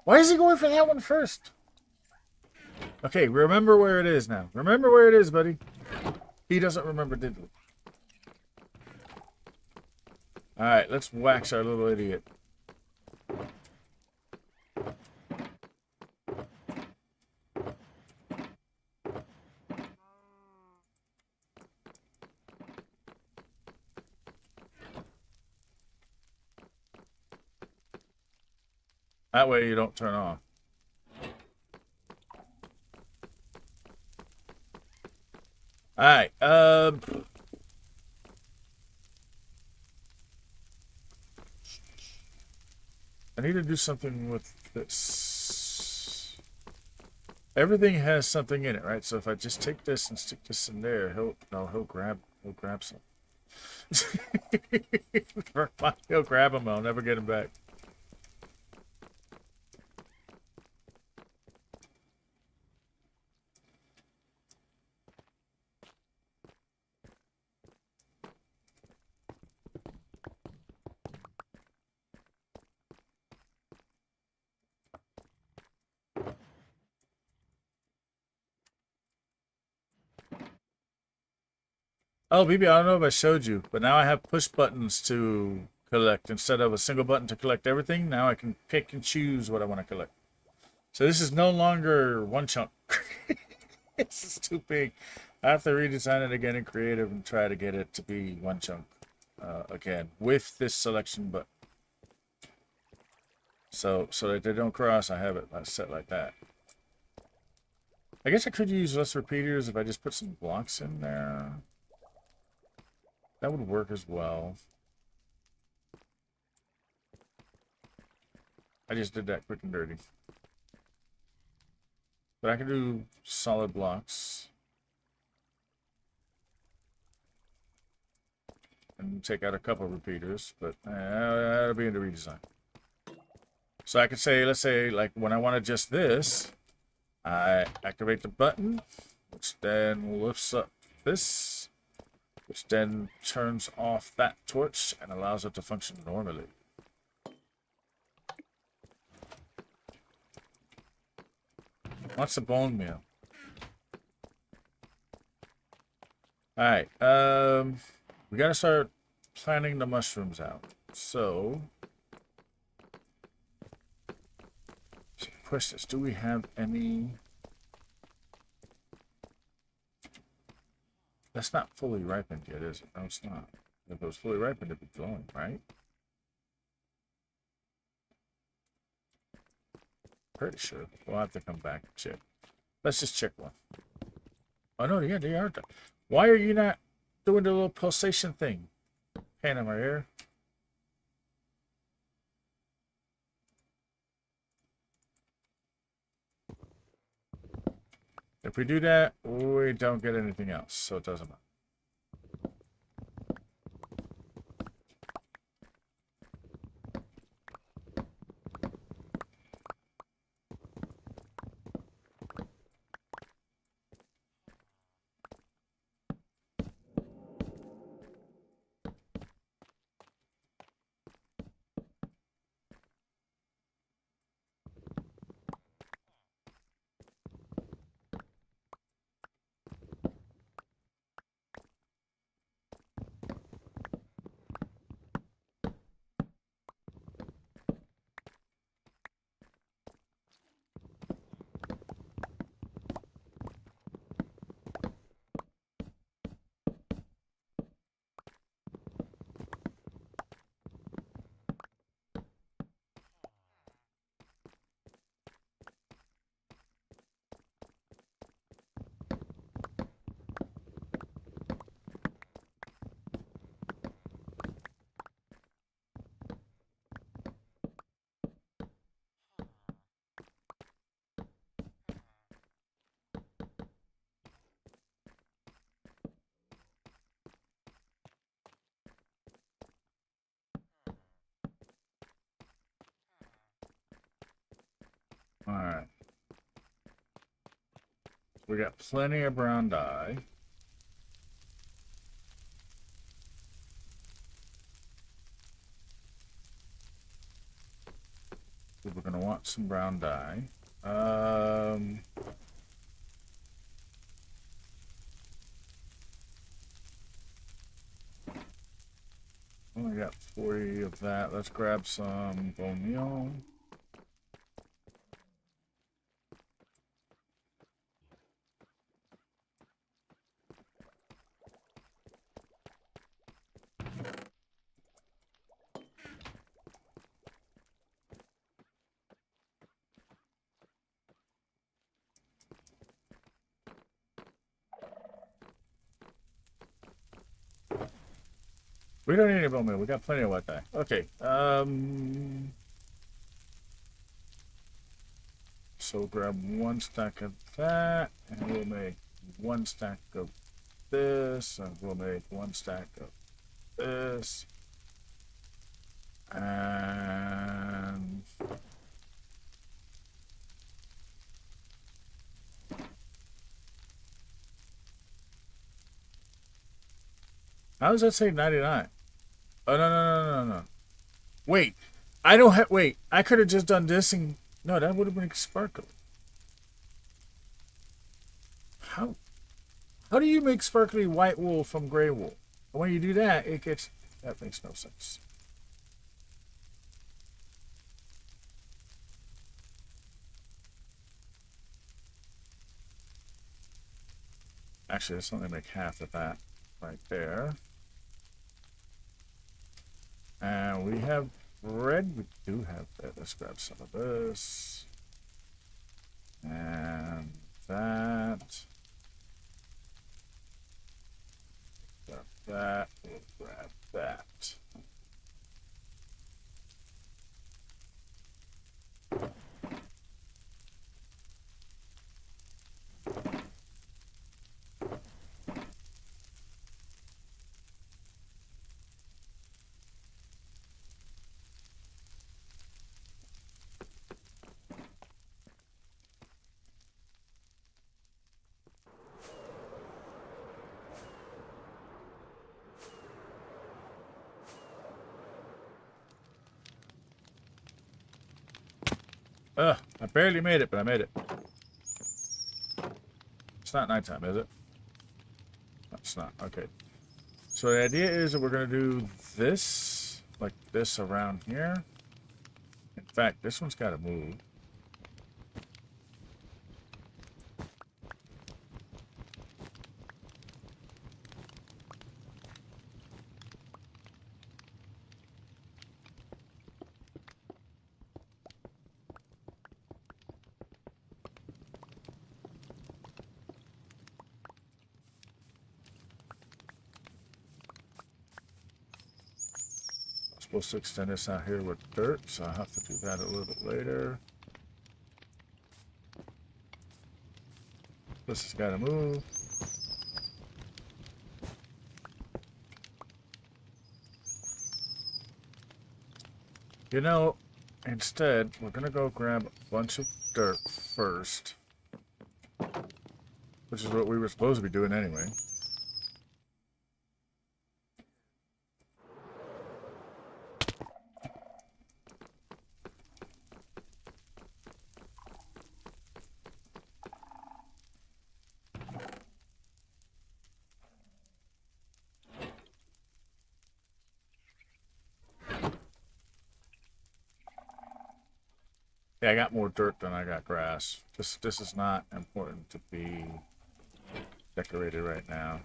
Why is he going for that one first? Okay, remember where it is now. Remember where it is, buddy. He doesn't remember, did he? Alright, let's wax our little idiot. That way you don't turn off. Alright, I need to do something with this. Everything has something in it, right? So if I just take this and stick this in there, he'll grab some. He'll grab him, I'll never get him back. Oh, BB, I don't know if I showed you, but now I have push buttons to collect. Instead of a single button to collect everything, now I can pick and choose what I want to collect. So this is no longer one chunk. This is too big. I have to redesign it again in creative and try to get it to be one chunk again with this selection button. So that they don't cross, I have it set like that. I guess I could use less repeaters if I just put some blocks in there. That would work as well. I just did that quick and dirty. But I can do solid blocks. And take out a couple of repeaters, but that'll be in the redesign. So I could say, let's say, like when I want just this, I activate the button, which then lifts up this, which then turns off that torch and allows it to function normally. What's the bone meal? Alright, we gotta start planting the mushrooms out. So, push this. Do we have any? That's not fully ripened yet, is it? No, it's not. If it was fully ripened, it'd be glowing, right? Pretty sure. We'll have to come back and check. Let's just check one. Oh no, yeah, they are done. Why are you not doing the little pulsation thing? Hand in my ear. If we do that, we don't get anything else, so it doesn't matter. Alright. We got plenty of brown dye. We're going to want some brown dye. Only got 40 of that. Let's grab some bone meal. We don't need any bone meal. We got plenty of wet dye. Okay. So grab one stack of that, and we'll make one stack of this, and we'll make one stack of this, and how does that say 99? Oh, no. Wait, I don't have, wait, I could have just done this and, no, that would have been sparkly. How do you make sparkly white wool from gray wool? When you do that, it gets, that makes no sense. Actually, let's only make half of that right there. And we have red. We do have that. Let's grab some of this. And that. Grab that. We'll grab that. I barely made it, but I made it. It's not nighttime, is it? No, it's not. Okay. So the idea is that we're going to do this, like this around here. In fact, this one's got to move. Supposed to extend this out here with dirt, so I'll have to do that a little bit later. This has got to move. You know, instead, we're going to go grab a bunch of dirt first, which is what we were supposed to be doing anyway. Yeah, I got more dirt than I got grass. This is not important to be decorated right now.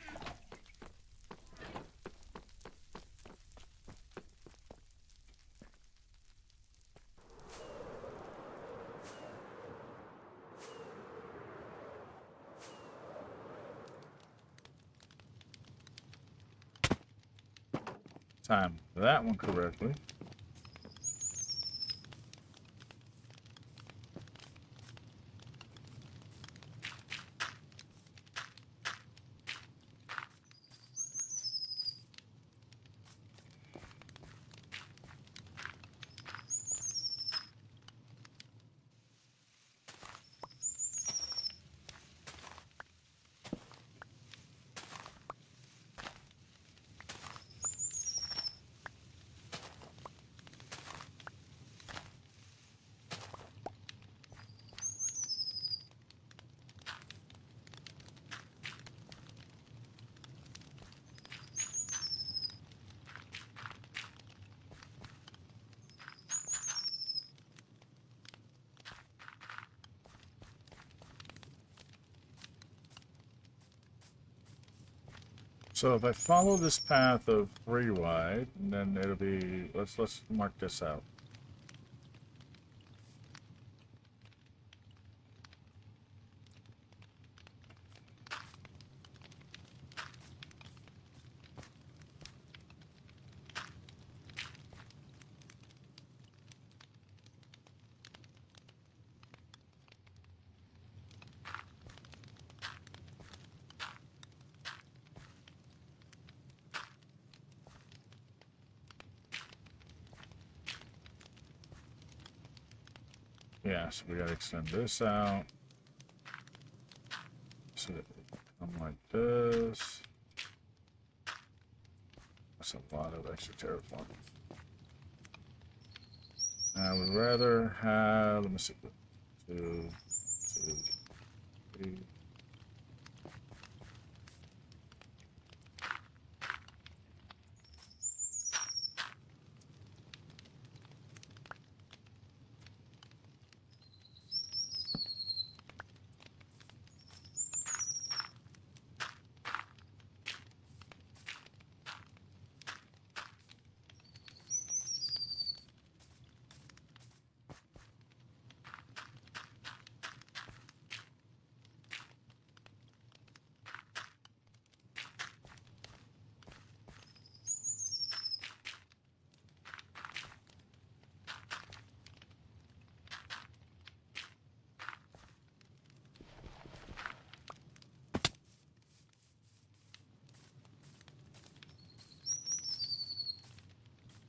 Time that one correctly. So if I follow this path of 3 wide, then it'll be, let's mark this out. Yeah, so we gotta extend this out. So that it come like this. That's a lot of extra terraforming. I would rather have, let me see, 2, 3.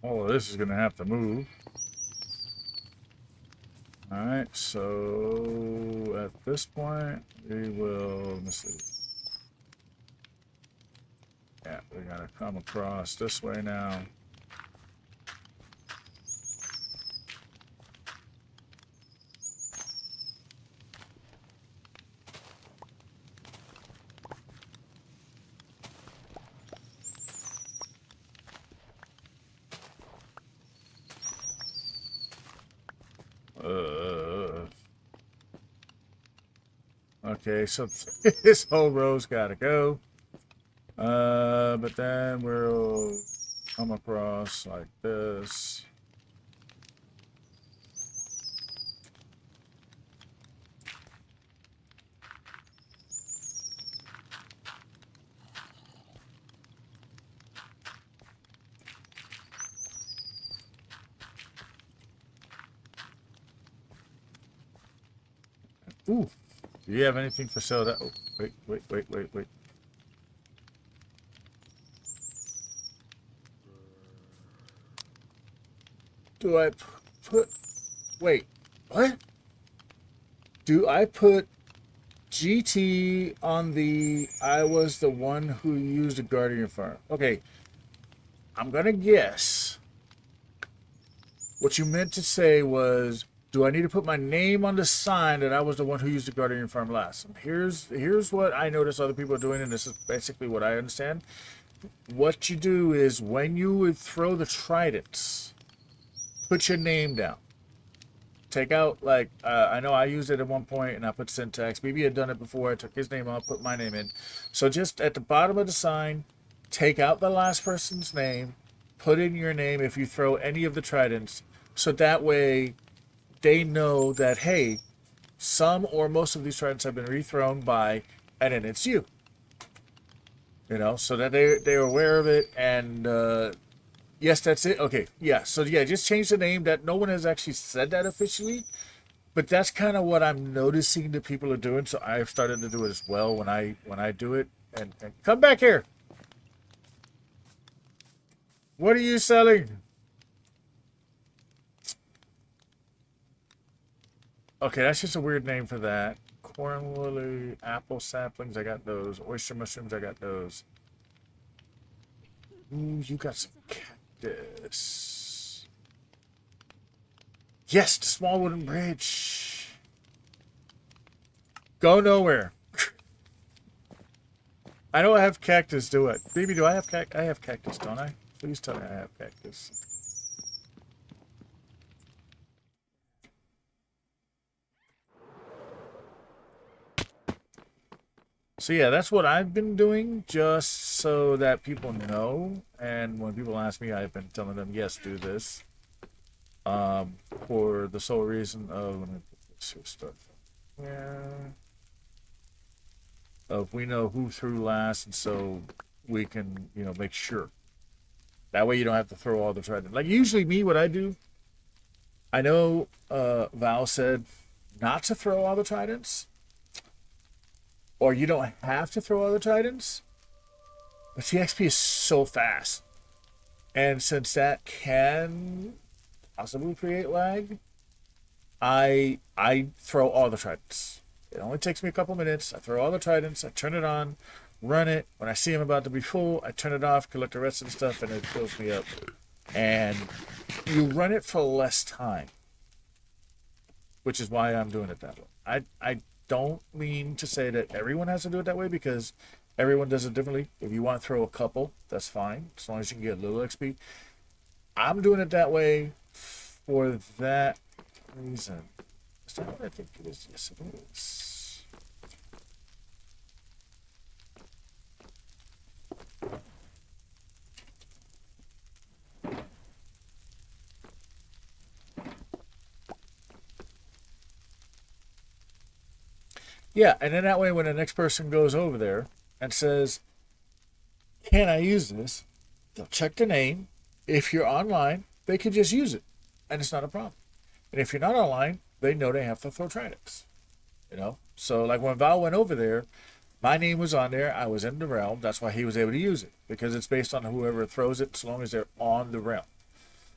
All of this is going to have to move. Alright, so at this point, we will, let me see. Yeah, we got to come across this way now. Okay, so this whole row's got to go. But then we'll come across like this. Ooh, do you have anything for sale? That, oh, wait. Do I put, wait, what? Do I put GT on the, I was the one who used a guardian farm? Okay, I'm gonna guess. What you meant to say was, do I need to put my name on the sign that I was the one who used the guardian farm last? And here's what I notice other people are doing, and this is basically what I understand. What you do is when you would throw the tridents, put your name down. Take out, like, I know I used it at one point and I put syntax. BB had done it before. I took his name out, put my name in. So just at the bottom of the sign, take out the last person's name, put in your name if you throw any of the tridents. So that way they know that, hey, some or most of these tridents have been rethrown by, and then it's you. You know, so that they're aware of it. And yes, that's it. Okay, yeah. So yeah, just change the name. That no one has actually said that officially, but that's kind of what I'm noticing that people are doing. So I've started to do it as well when I do it. And come back here. What are you selling? Okay, that's just a weird name for that. Corn lily, apple saplings, I got those. Oyster mushrooms, I got those. Ooh, you got some cactus. Yes, the small wooden bridge. Go nowhere. I don't have cactus, do it. Baby, do I have cactus? I have cactus, don't I? Please tell me I have cactus. So yeah, that's what I've been doing, just so that people know. And when people ask me, I've been telling them, yes, do this. For the sole reason of, let me put this here stuff. Yeah. Of we know who threw last, and so we can, you know, make sure. That way you don't have to throw all the tridents. Like usually me, what I do, I know Val said not to throw all the tridents. Or you don't have to throw all the tridents. But the XP is so fast. And since that can possibly create lag, I throw all the tridents. It only takes me a couple minutes. I throw all the tridents, I turn it on, run it. When I see them about to be full, I turn it off, collect the rest of the stuff, and it fills me up. And you run it for less time. Which is why I'm doing it that way. I don't mean to say that everyone has to do it that way, because everyone does it differently. If you want to throw a couple, that's fine, as long as you can get a little XP. I'm doing it that way for that reason. Is that what I think it is? Yes, it is. Yeah, and then that way when the next person goes over there and says, can I use this? They'll check the name. If you're online, they can just use it, and it's not a problem. And if you're not online, they know they have to throw tridents. You know? So like when Val went over there, my name was on there. I was in the realm. That's why he was able to use it, because it's based on whoever throws it, as long as they're on the realm.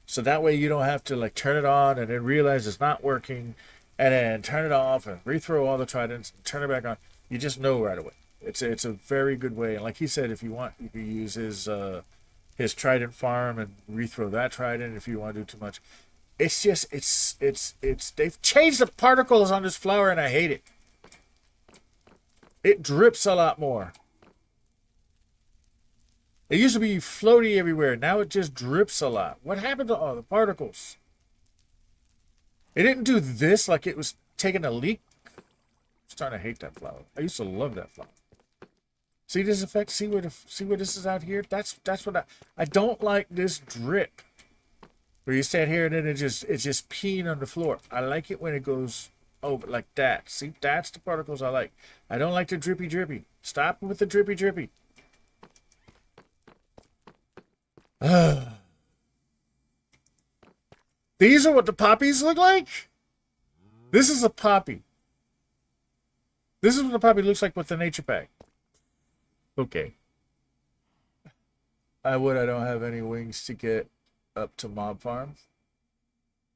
So that way you don't have to like turn it on and then realize it's not working, and then turn it off and rethrow all the tridents and turn it back on. You just know right away. It's a very good way. And like he said, if you want, you can use his trident farm and rethrow that trident if you want to do too much. It's just it's they've changed the particles on this flower, and I hate it. It drips a lot more. It used to be floaty everywhere. Now it just drips a lot. What happened to all the particles? It didn't do this like it was taking a leak. starting to hate that flower. I used to love that flower. See this effect? See where this is out here? That's what I don't like this drip. Where you stand here and then it's just peeing on the floor. I like it when it goes over like that. See, that's the particles I like. I don't like the drippy. Stop with the drippy. These are what the poppies look like? This is a poppy. This is what the poppy looks like with the nature pack. Okay. I don't have any wings to get up to mob farm.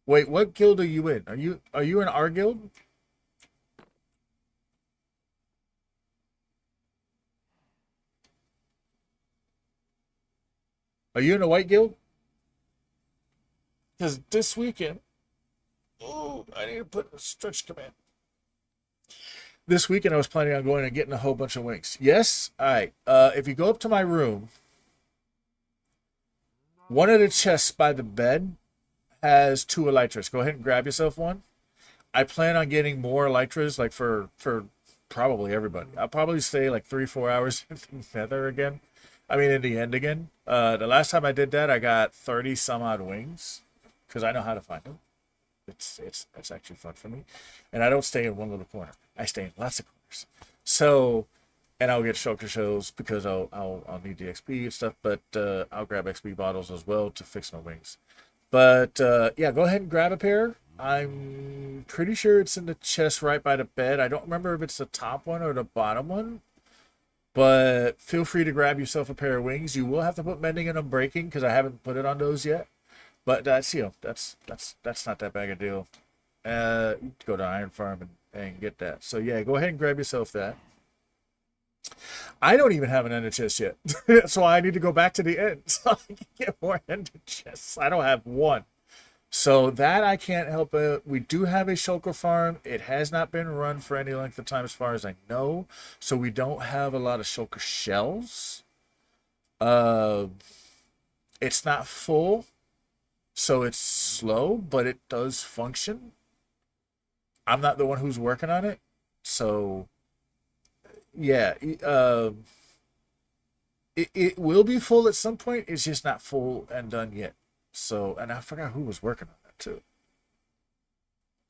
Wait, what guild are you in? Are you in our guild? Are you in a white guild? Because this weekend, oh, I need to put a stretch command. This weekend I was planning on going and getting a whole bunch of wings. Yes? Alright. If you go up to my room, one of the chests by the bed has 2 elytras. Go ahead and grab yourself one. I plan on getting more elytras, like for probably everybody. I'll probably stay like 3-4 hours in the nether again. I mean, in the end again. The last time I did that, I got 30 some odd wings because I know how to find them. It's actually fun for me, and I don't stay in one little corner. I stay in lots of corners. So, and I'll get shulker shells because I'll need the XP and stuff. But I'll grab XP bottles as well to fix my wings. But yeah, go ahead and grab a pair. I'm pretty sure it's in the chest right by the bed. I don't remember if it's the top one or the bottom one. But feel free to grab yourself a pair of wings. You will have to put mending and unbreaking because I haven't put it on those yet. But that's that's not that big a deal. Go to Iron Farm and get that. So yeah, go ahead and grab yourself that. I don't even have an ender chest yet. So I need to go back to the end so I can get more ender chests. I don't have one. So that I can't help it. We do have a shulker farm. It has not been run for any length of time as far as I know. So we don't have a lot of shulker shells. It's not full. So it's slow, but it does function. I'm not the one who's working on it. So yeah, it will be full at some point. It's just not full and done yet. So, and I forgot who was working on that too.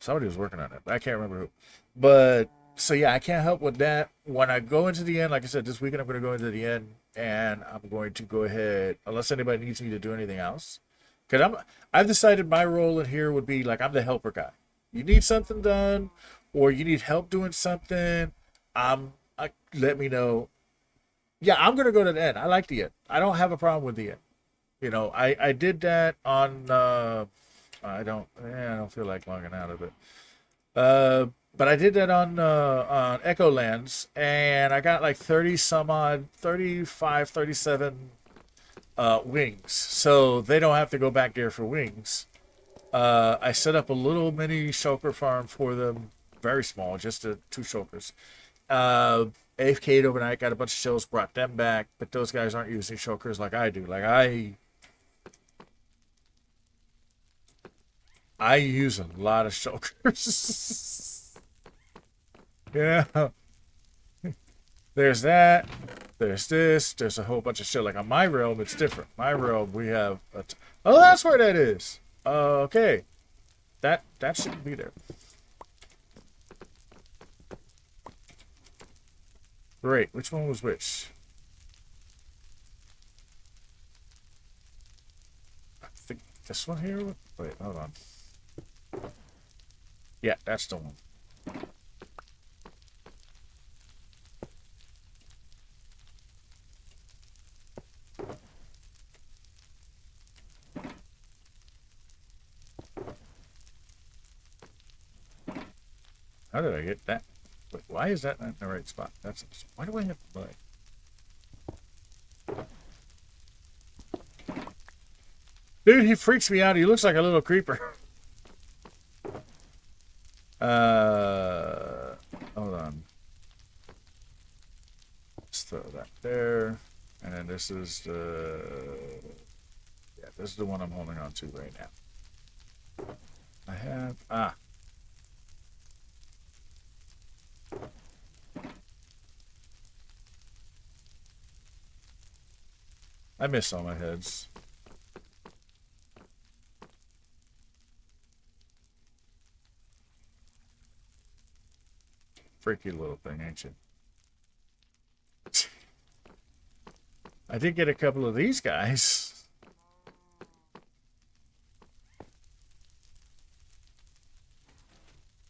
Somebody was working on it. I can't remember who. But, so yeah, I can't help with that. When I go into the end, like I said, this weekend I'm going to go into the end and I'm going to go ahead, unless anybody needs me to do anything else. Because I've decided my role in here would be like, I'm the helper guy. You need something done or you need help doing something, let me know. Yeah, I'm going to go to the end. I like the end. I don't have a problem with the end. You know, I did that on I don't feel like logging out of it. But I did that on Echo Lands and I got like 30 some odd 35 37 wings. So they don't have to go back there for wings. I set up a little mini shulker farm for them, very small, just 2 shulkers. AFK'd overnight, got a bunch of shells, brought them back, but those guys aren't using shulkers like I do. Like I use a lot of shulkers. Yeah. There's that. There's this. There's a whole bunch of shit. Like on my realm, it's different. My realm, we have oh, that's where that is. Okay. That shouldn't be there. Great. Which one was which? I think this one here. Wait, hold on. Yeah, that's the one. How did I get that? Wait, why is that not in the right spot? Why do I have to buy? Dude, he freaks me out. He looks like a little creeper. Hold on. Let's throw that there. And then this is this is the one I'm holding on to right now. I have, I miss all my heads. Freaky little thing, ain't you? I did get a couple of these guys.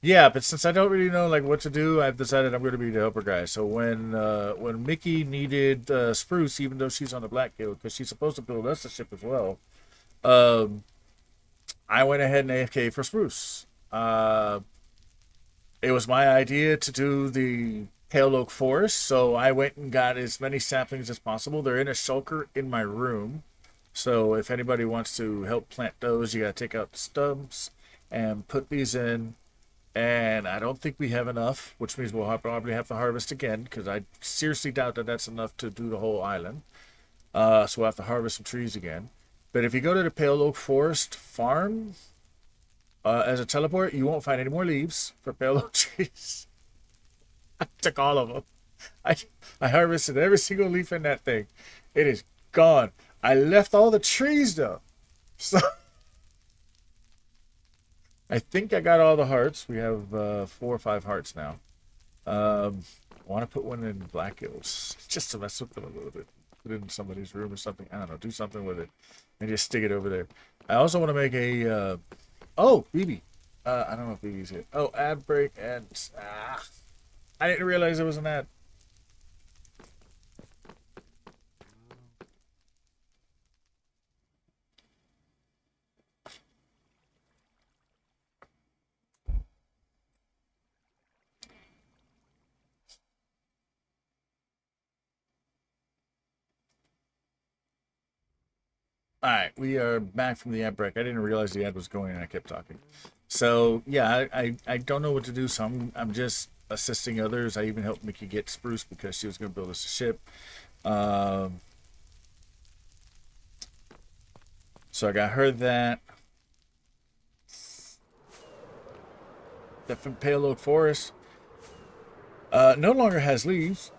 Yeah, but since I don't really know like what to do, I've decided I'm going to be the helper guy. So when Mickey needed Spruce, even though she's on the Black Guild, because she's supposed to build us a ship as well, um, I went ahead and AFK for Spruce. It was my idea to do the Pale Oak Forest, so I went and got as many saplings as possible. They're in a shulker in my room, so if anybody wants to help plant those, you got to take out the stubs and put these in. And I don't think we have enough, which means we'll probably have to harvest again, because I seriously doubt that that's enough to do the whole island. So we'll have to harvest some trees again. But if you go to the Pale Oak Forest farm, as a teleport, you won't find any more leaves for Pale Oak trees. I took all of them. I harvested every single leaf in that thing. It is gone. I left all the trees, though. So... I think I got all the hearts. We have 4 or 5 hearts now. I want to put one in Black Hills just to mess with them a little bit. Put it in somebody's room or something. I don't know. Do something with it and just stick it over there. I also want to make a... oh, BB. I don't know if BB's here. Oh, ad break and... I didn't realize there was an ad. All right, we are back from the ad break. I didn't realize the ad was going and I kept talking. So, yeah, I don't know what to do, so I'm just assisting others. I even helped Mickey get Spruce because she was going to build us a ship. So I got her that. The Pale Oak Forest no longer has leaves.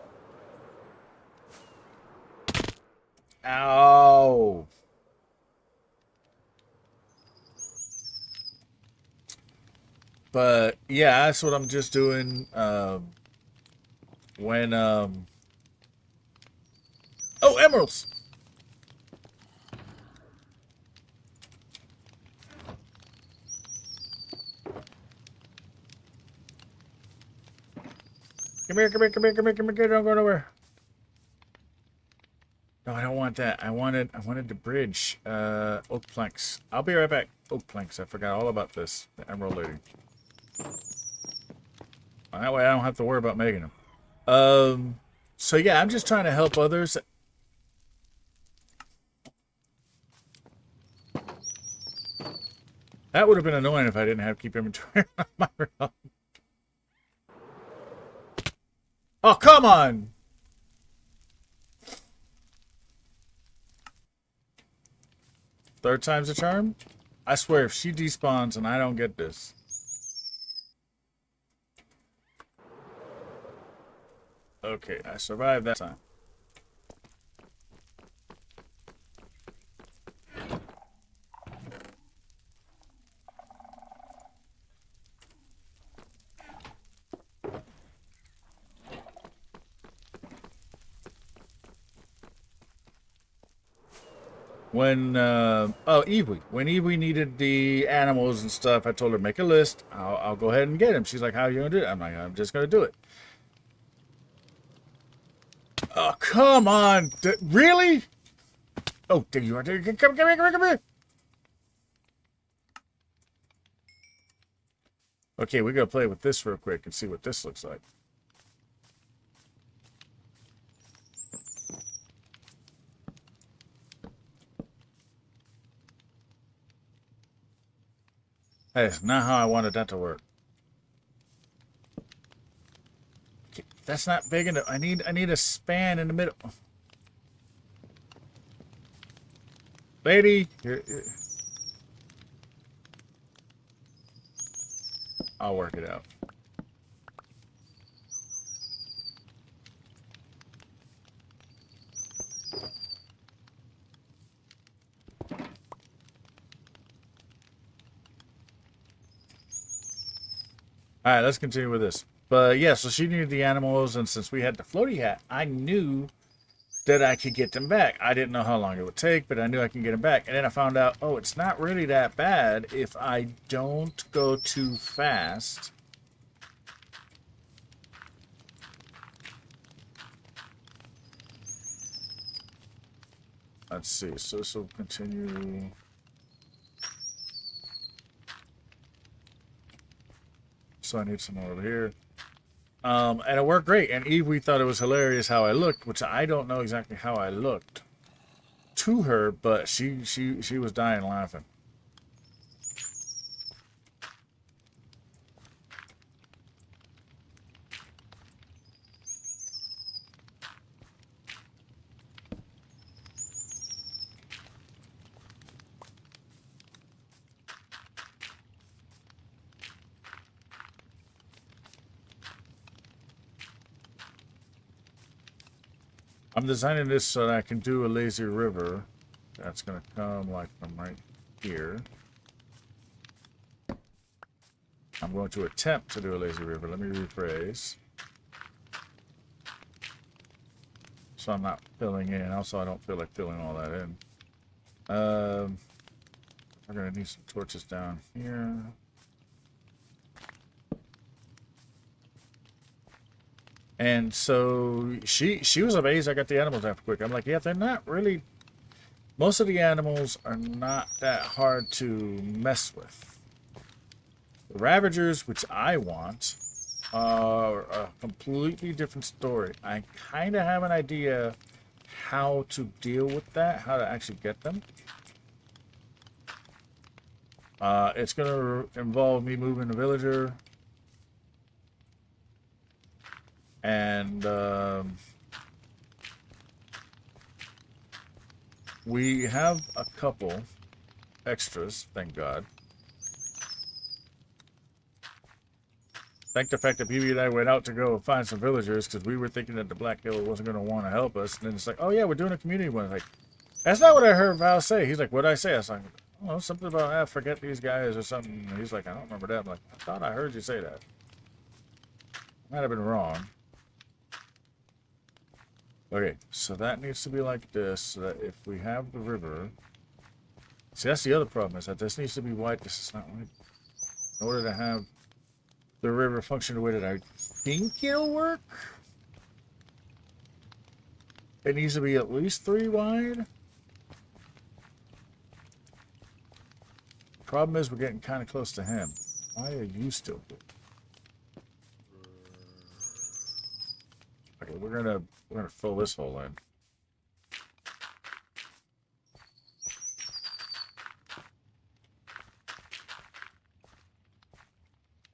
Ow. But yeah, that's what I'm just doing. When oh, emeralds. Come here, come here, come here, come here, come here. Don't go nowhere. No, I don't want that. I wanted the bridge. Oak planks. I'll be right back. Oak planks. I forgot all about this. The emerald lady. That way I don't have to worry about making them. So yeah, I'm just trying to help others. That would have been annoying if I didn't have to keep inventory on my own. Oh, come on! Third time's a charm? I swear, if she despawns and I don't get this. Okay, I survived that time. When when Evie needed the animals and stuff, I told her make a list. I'll go ahead and get them. She's like, "How are you gonna do it?" I'm like, "I'm just gonna do it." Oh, come on! Really? Oh, there you are! Come here! Come here! Come here! Okay, we're gonna play with this real quick and see what this looks like. That's not how I wanted that to work. Okay, that's not big enough. I need a span in the middle. Lady, I'll work it out. All right, let's continue with this. But yeah, so she needed the animals, and since we had the floaty hat, I knew that I could get them back. I didn't know how long it would take, but I knew I could get them back. And then I found out, oh, it's not really that bad if I don't go too fast. Let's see. So this will continue. So I need some more over here. And it worked great. And Eve, we thought it was hilarious how I looked, which I don't know exactly how I looked to her, but she was dying laughing. I'm designing this so that I can do a lazy river. That's going to come like from right here. I'm going to attempt to do a lazy river. Let me rephrase. So I'm not filling in. Also, I don't feel like filling all that in. I'm going to need some torches down here. And so she was amazed I got the animals after quick. I'm like, yeah, they're not really... Most of the animals are not that hard to mess with. The Ravagers, which I want, are a completely different story. I kind of have an idea how to deal with that, how to actually get them. It's going to involve me moving the villager. And we have a couple extras, thank God. Thank the fact that BB and I went out to go find some villagers because we were thinking that the Black Hill wasn't going to want to help us. And then it's like, oh yeah, we're doing a community one. Like, that's not what I heard Val say. He's like, what did I say? I was like, oh, something about, forget these guys or something. And he's like, I don't remember that. I'm like, I thought I heard you say that. Might have been wrong. Okay, so that needs to be like this, so that if we have the river... See, that's the other problem, is that this needs to be white, this is not white. In order to have the river function the way that I think it'll work, it needs to be at least 3 wide. Problem is, we're getting kind of close to him. Why are you still here? Okay, we're gonna fill this hole in.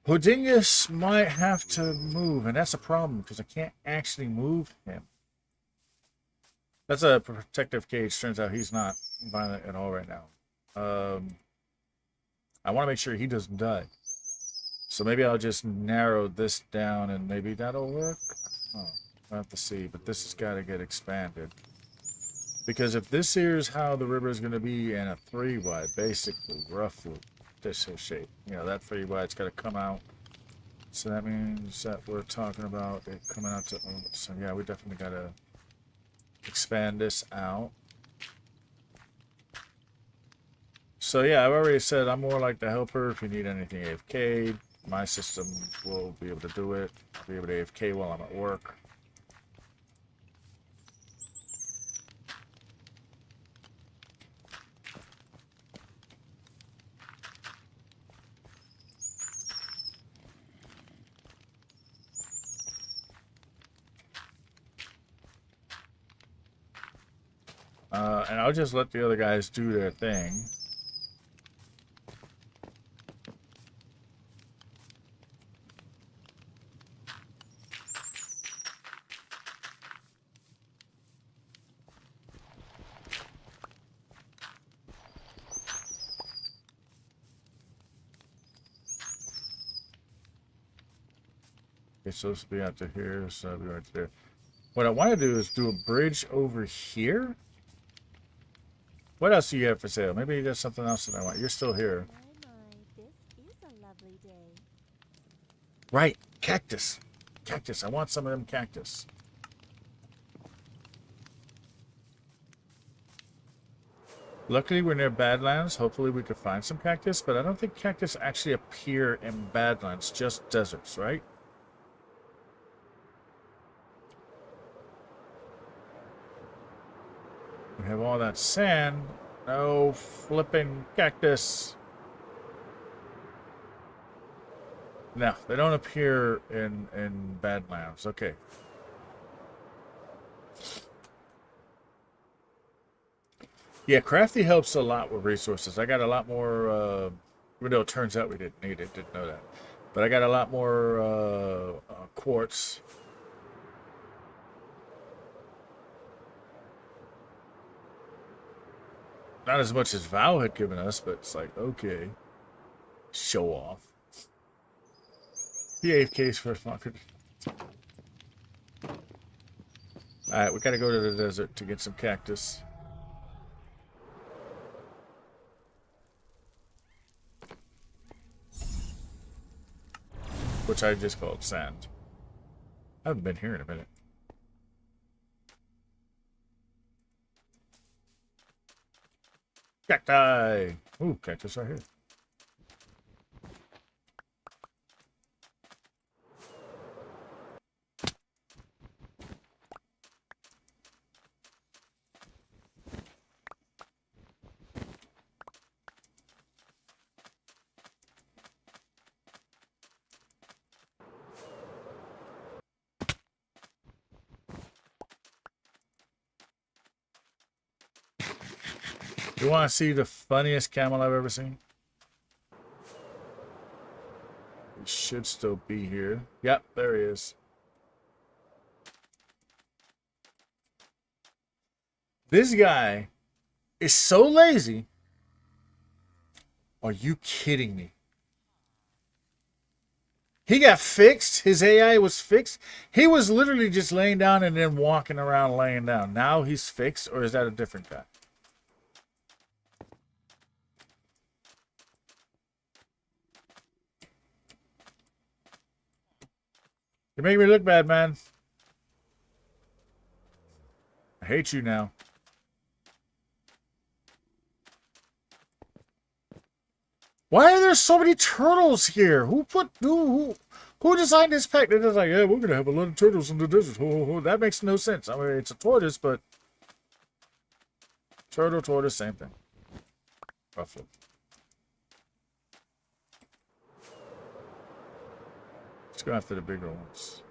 Houdinius might have to move, and that's a problem because I can't actually move him. That's a protective cage. Turns out he's not violent at all right now. I want to make sure he doesn't die. So maybe I'll just narrow this down and maybe that'll work. Oh. I'll have to see, but this has got to get expanded. Because if this here is how the river is going to be in a 3 wide, basically, roughly, this here shape. You know, that 3 wide's got to come out. So that means that we're talking about it coming out to... So yeah, we definitely got to expand this out. So yeah, I've already said I'm more like the helper. If you need anything AFK, my system will be able to do it. I'll be able to AFK while I'm at work. And I'll just let the other guys do their thing. It's supposed to be out to here, so I'll be right there. What I want to do is do a bridge over here. What else do you have for sale? Maybe there's something else that I want. You're still here. My, this is a lovely day. Right. Cactus. Cactus. I want some of them cactus. Luckily, we're near Badlands. Hopefully, we could find some cactus, but I don't think cactus actually appear in Badlands, just deserts, right? We have all that sand. No flipping cactus. No, they don't appear in Badlands. Okay. Yeah, crafty helps a lot with resources. I got a lot more, even though it turns out we didn't need it, didn't know that. But I got a lot more quartz. Not as much as Val had given us, but it's like, okay. Show off. The AFK's first market. Alright, we gotta go to the desert to get some cactus. Which I just called sand. I haven't been here in a minute. Cacti! Ooh, cactus right here. You want to see the funniest camel I've ever seen? He should still be here. Yep, there he is. This guy is so lazy. Are you kidding me? He got fixed. His AI was fixed. He was literally just laying down and then walking around laying down. Now he's fixed, or is that a different guy? You make me look bad, man. I hate you now. Why are there so many turtles here? Who designed this pack? They're just like, yeah, we're gonna have a lot of turtles in the desert. That makes no sense. I mean, it's a tortoise, but turtle, tortoise, same thing. Roughly. Let's go after the bigger ones.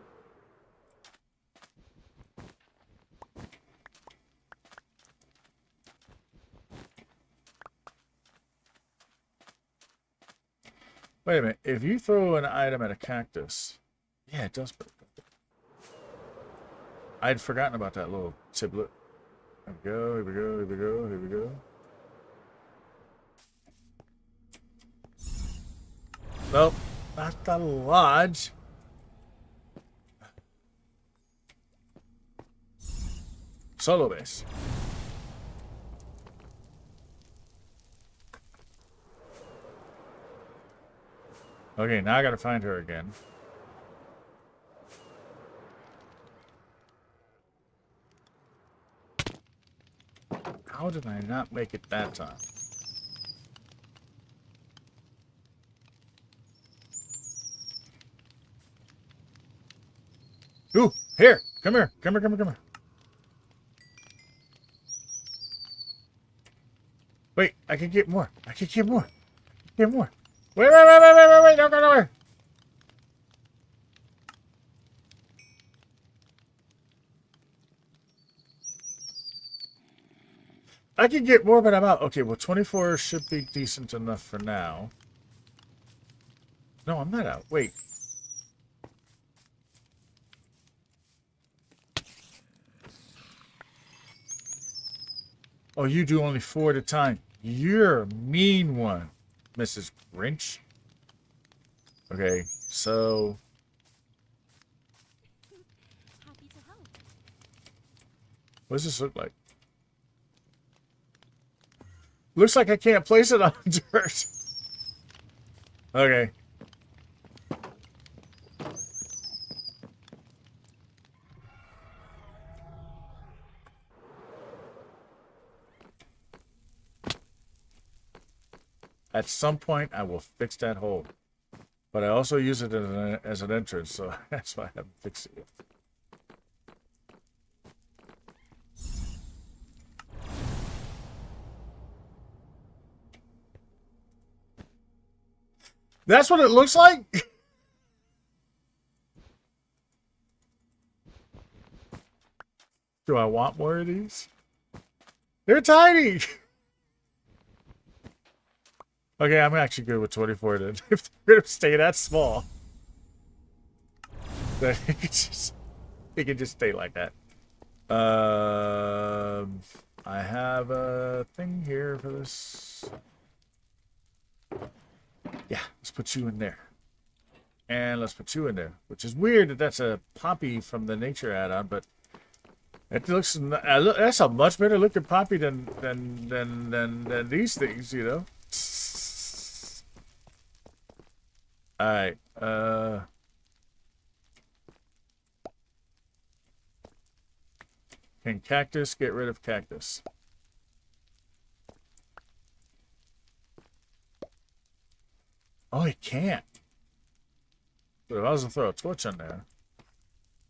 Wait a minute. If you throw an item at a cactus, yeah, it does break. I'd forgotten about that little tiblet. Here we go, here we go, here we go, here we go. Nope, not the lodge. Solo base. Okay, now I gotta find her again. How did I not make it that time? Ooh, here! Come here! Come here, come here, come here. Wait, I can get more. I can get more. Get more. Wait, don't go nowhere. I can get more, but I'm out. Okay, well, 24 should be decent enough for now. No, I'm not out. Wait. Oh, you do only 4 at a time. You're a mean one, Mrs. Grinch. Okay, so... Happy to help. What does this look like? Looks like I can't place it on dirt. Okay. At some point, I will fix that hole. But I also use it as an entrance, so that's why I haven't fixed it yet. That's what it looks like? Do I want more of these? They're tiny! Okay, I'm actually good with 24 then. If they're gonna stay that small, then it can just stay like that. I have a thing here for this. Yeah, let's put you in there. And let's put you in there. Which is weird that that's a poppy from the nature add-on, but it looks that's a much better looking poppy than these things, you know. Alright, can cactus get rid of cactus? Oh, it can't. But if I was to throw a torch on there,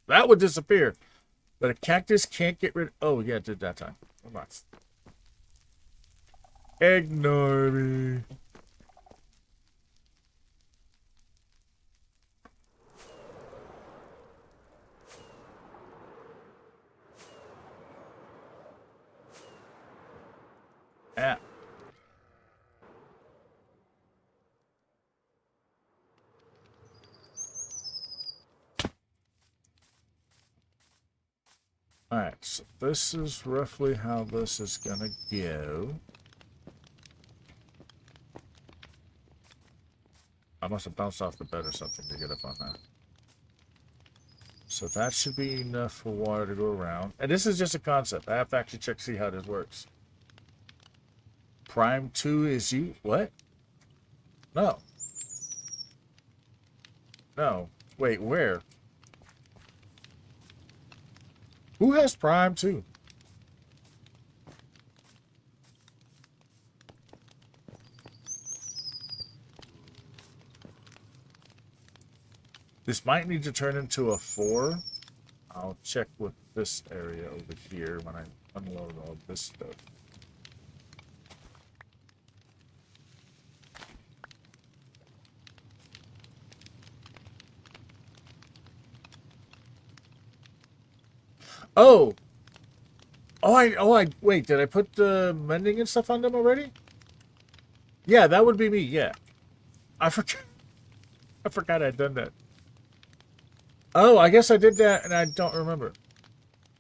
that would disappear. But a cactus can't get rid of... Oh, yeah, it did that time. Come on. Ignore me. Yeah. Alright, so this is roughly how this is gonna go. I must have bounced off the bed or something to get up on that. So that should be enough for water to go around. And this is just a concept. I have to actually check to see how this works. Prime 2 is you... What? No. No. Wait, where? Who has Prime 2? This might need to turn into a 4. I'll check with this area over here when I unload all this stuff. Oh! Wait, did I put the mending and stuff on them already? Yeah, that would be me, yeah. I forgot I'd done that. Oh, I guess I did that and I don't remember.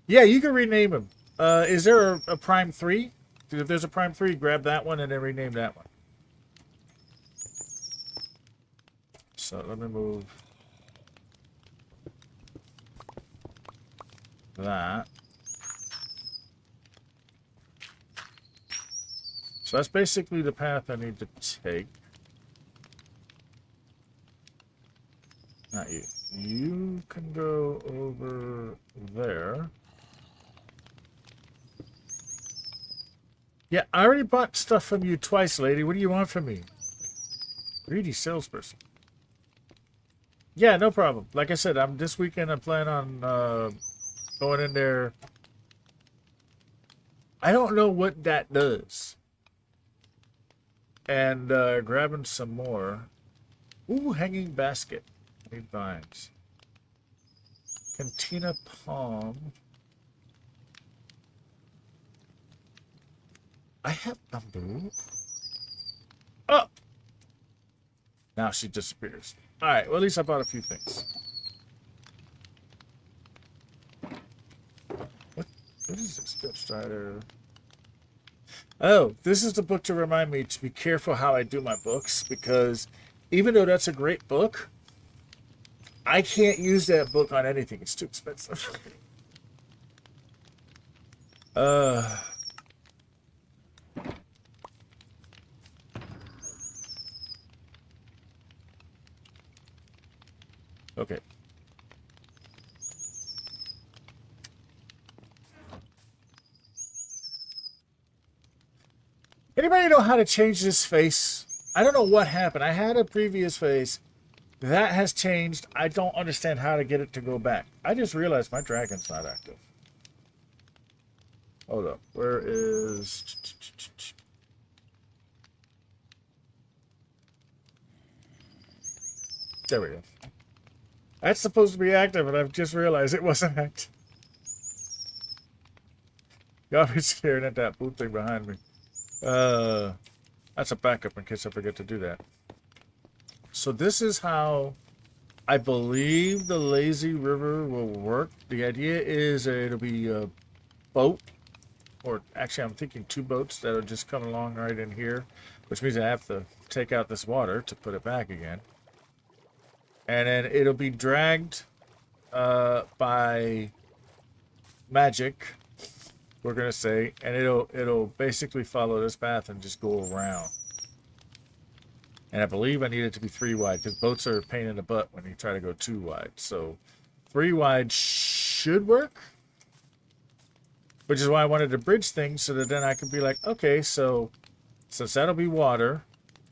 Yeah, you can rename them. Is there a Prime 3? If there's a Prime 3, grab that one and then rename that one. So let me move that. So that's basically the path I need to take. Not you. You can go over there. Yeah, I already bought stuff from you twice, lady. What do you want from me? Greedy salesperson. Yeah, no problem. Like I said, this weekend I plan on going in there. I don't know what that does. And grabbing some more. Ooh, hanging basket. Need vines. Cantina palm. I have bamboo. Oh! Now she disappears. Alright, well at least I bought a few things. What is this? Step Strider. Oh, this is the book to remind me to be careful how I do my books, because even though that's a great book, I can't use that book on anything. It's too expensive. Okay. Anybody know how to change this face? I don't know what happened. I had a previous phase. That has changed. I don't understand how to get it to go back. I just realized my dragon's not active. Hold up. Where is... There we go. That's supposed to be active, and I've just realized it wasn't active. Y'all be staring at that blue thing behind me. That's a backup in case I forget to do that. So this is how I believe the lazy river will work. The idea is it'll be a boat, or actually I'm thinking 2 boats that'll just come along right in here, which means I have to take out this water to put it back again. And then it'll be dragged by magic, we're gonna say, and it'll basically follow this path and just go around. And I believe I need it to be 3 wide because boats are a pain in the butt when you try to go 2 wide. So 3 wide should work, which is why I wanted to bridge things so that then I could be like, okay, so since that'll be water,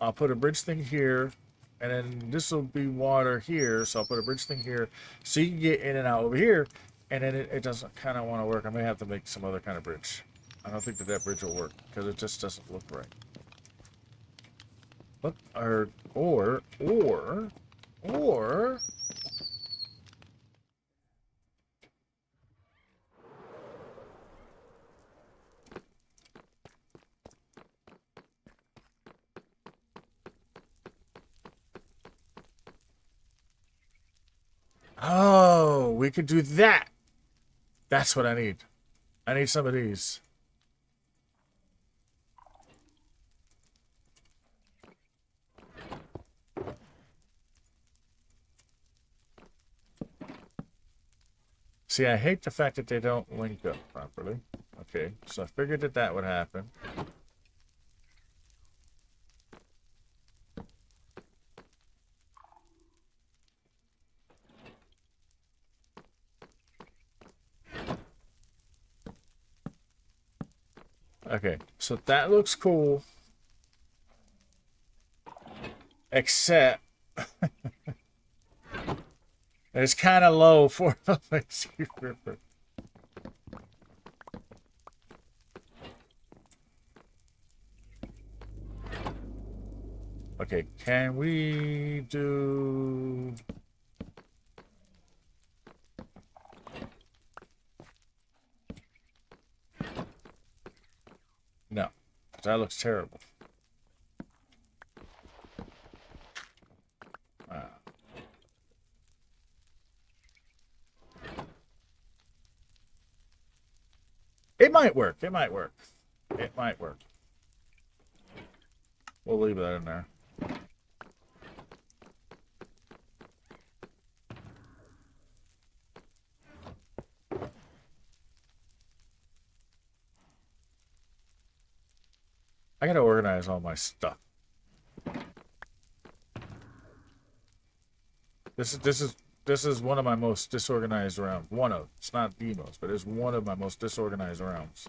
I'll put a bridge thing here, and then this will be water here, so I'll put a bridge thing here, so you can get in and out over here. And then it doesn't kind of want to work. I may have to make some other kind of bridge. I don't think that bridge will work because it just doesn't look right. Look, or. Oh, we could do that. That's what I need. I need some of these. See, I hate the fact that they don't link up properly. Okay, so I figured that that would happen. Okay, so that looks cool. Except it's kind of low for the lazy river. Okay, can we do... No, that looks terrible. It might work. It might work. It might work. We'll leave that in there. I gotta organize all my stuff. This is one of my most disorganized rounds. One of. It's not the most, but it's one of my most disorganized rounds.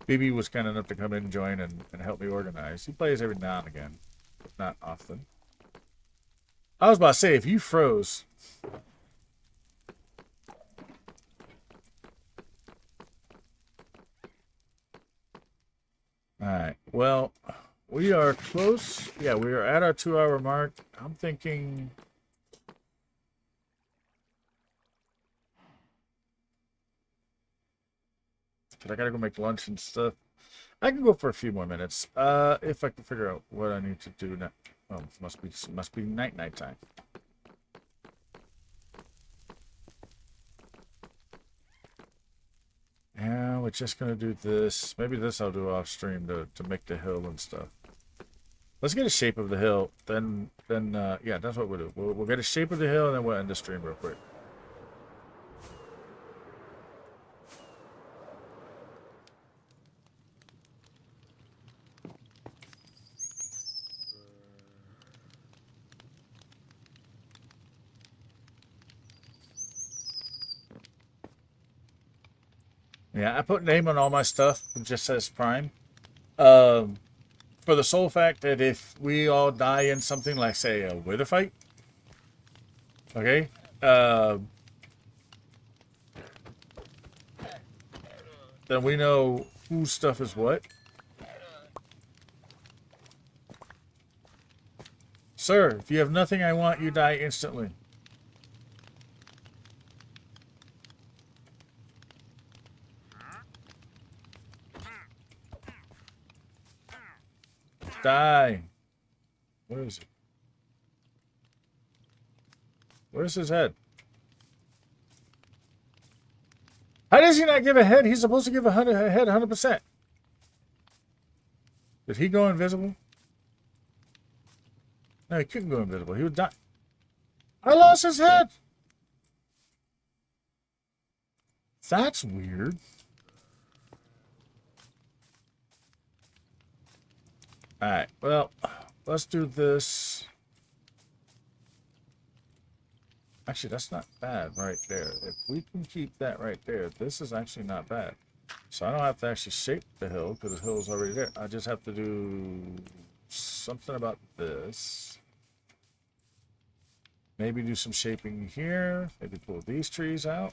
BB was kind enough to come in and join and help me organize. He plays every now and again, but not often. I was about to say, if you froze... Alright, well, we are close. Yeah, we are at our 2-hour mark. I'm thinking... I gotta go make lunch and stuff. I can go for a few more minutes. If I can figure out what I need to do now. Oh, must be night time. Yeah, we're just gonna do this. Maybe this I'll do off stream to make the hill and stuff. Let's get a shape of the hill. Then yeah, that's what we'll do. We'll get a shape of the hill and then we'll end the stream real quick. Yeah, I put name on all my stuff. It just says Prime. For the sole fact that if we all die in something like, say, a wither fight, okay, then we know whose stuff is what. Sir, if you have nothing I want, you die instantly. Die. Where is it? Where's his head? How does he not give a head? He's supposed to give a head 100%. Did he go invisible? No, he couldn't go invisible. He would die. I lost his head. That's weird. Alright, well, let's do this. Actually, that's not bad right there. If we can keep that right there, this is actually not bad. So I don't have to actually shape the hill because the hill is already there. I just have to do something about this. Maybe do some shaping here. Maybe pull these trees out.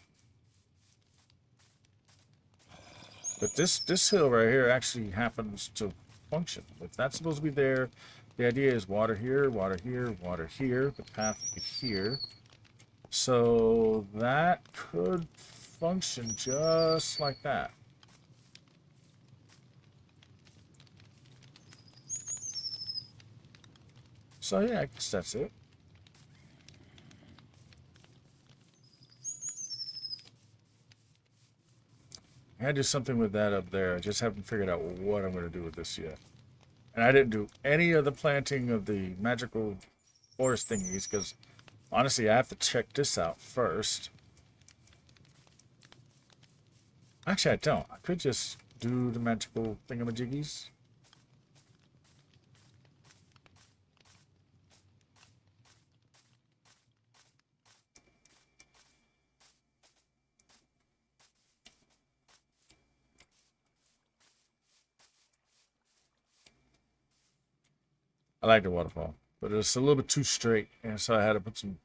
But this hill right here actually happens to function. If that's supposed to be there, the idea is water here, water here, water here. The path is here. So that could function just like that. So yeah, I guess that's it. I gotta do something with that up there. I just haven't figured out what I'm gonna do with this yet. And I didn't do any of the planting of the magical forest thingies because honestly I have to check this out first. Actually I don't. I could just do the magical thingamajiggies. I like the waterfall, but it's a little bit too straight, and so I had to put some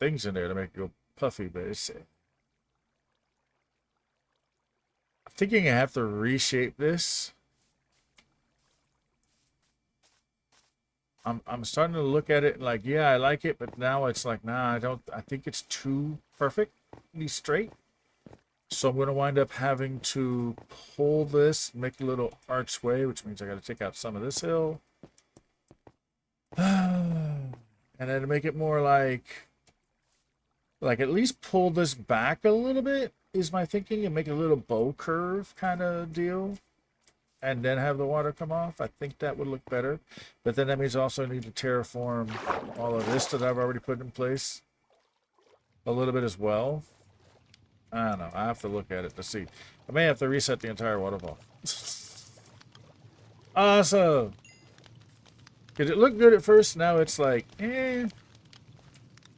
things in there to make it go puffy, but it's... I'm thinking I have to reshape this. I'm starting to look at it like, yeah, I like it, but now it's like, nah, I don't. I think it's too perfectly straight. So I'm going to wind up having to pull this, make a little archway, which means I got to take out some of this hill. And then to make it more like at least pull this back a little bit is my thinking, and make a little bow curve kind of deal, and then have the water come off. I think that would look better, but then that means I also need to terraform all of this that I've already put in place a little bit as well. I don't know. I have to look at it to see. I may have to reset the entire waterfall. Awesome. Did it look good at first? Now it's like, eh.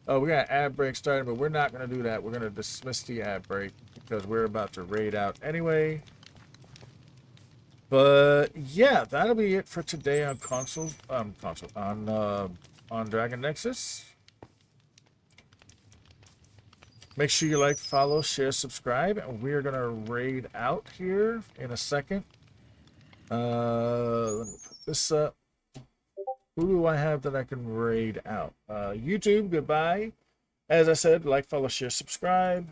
Oh, we got an ad break starting, but we're not going to do that. We're going to dismiss the ad break because we're about to raid out anyway. But yeah, that'll be it for today on on dragonnexus. Make sure you like, follow, share, subscribe, and we're going to raid out here in a second. Let me put this up. Who do I have that I can raid out? YouTube, goodbye. As I said, like, follow, share, subscribe.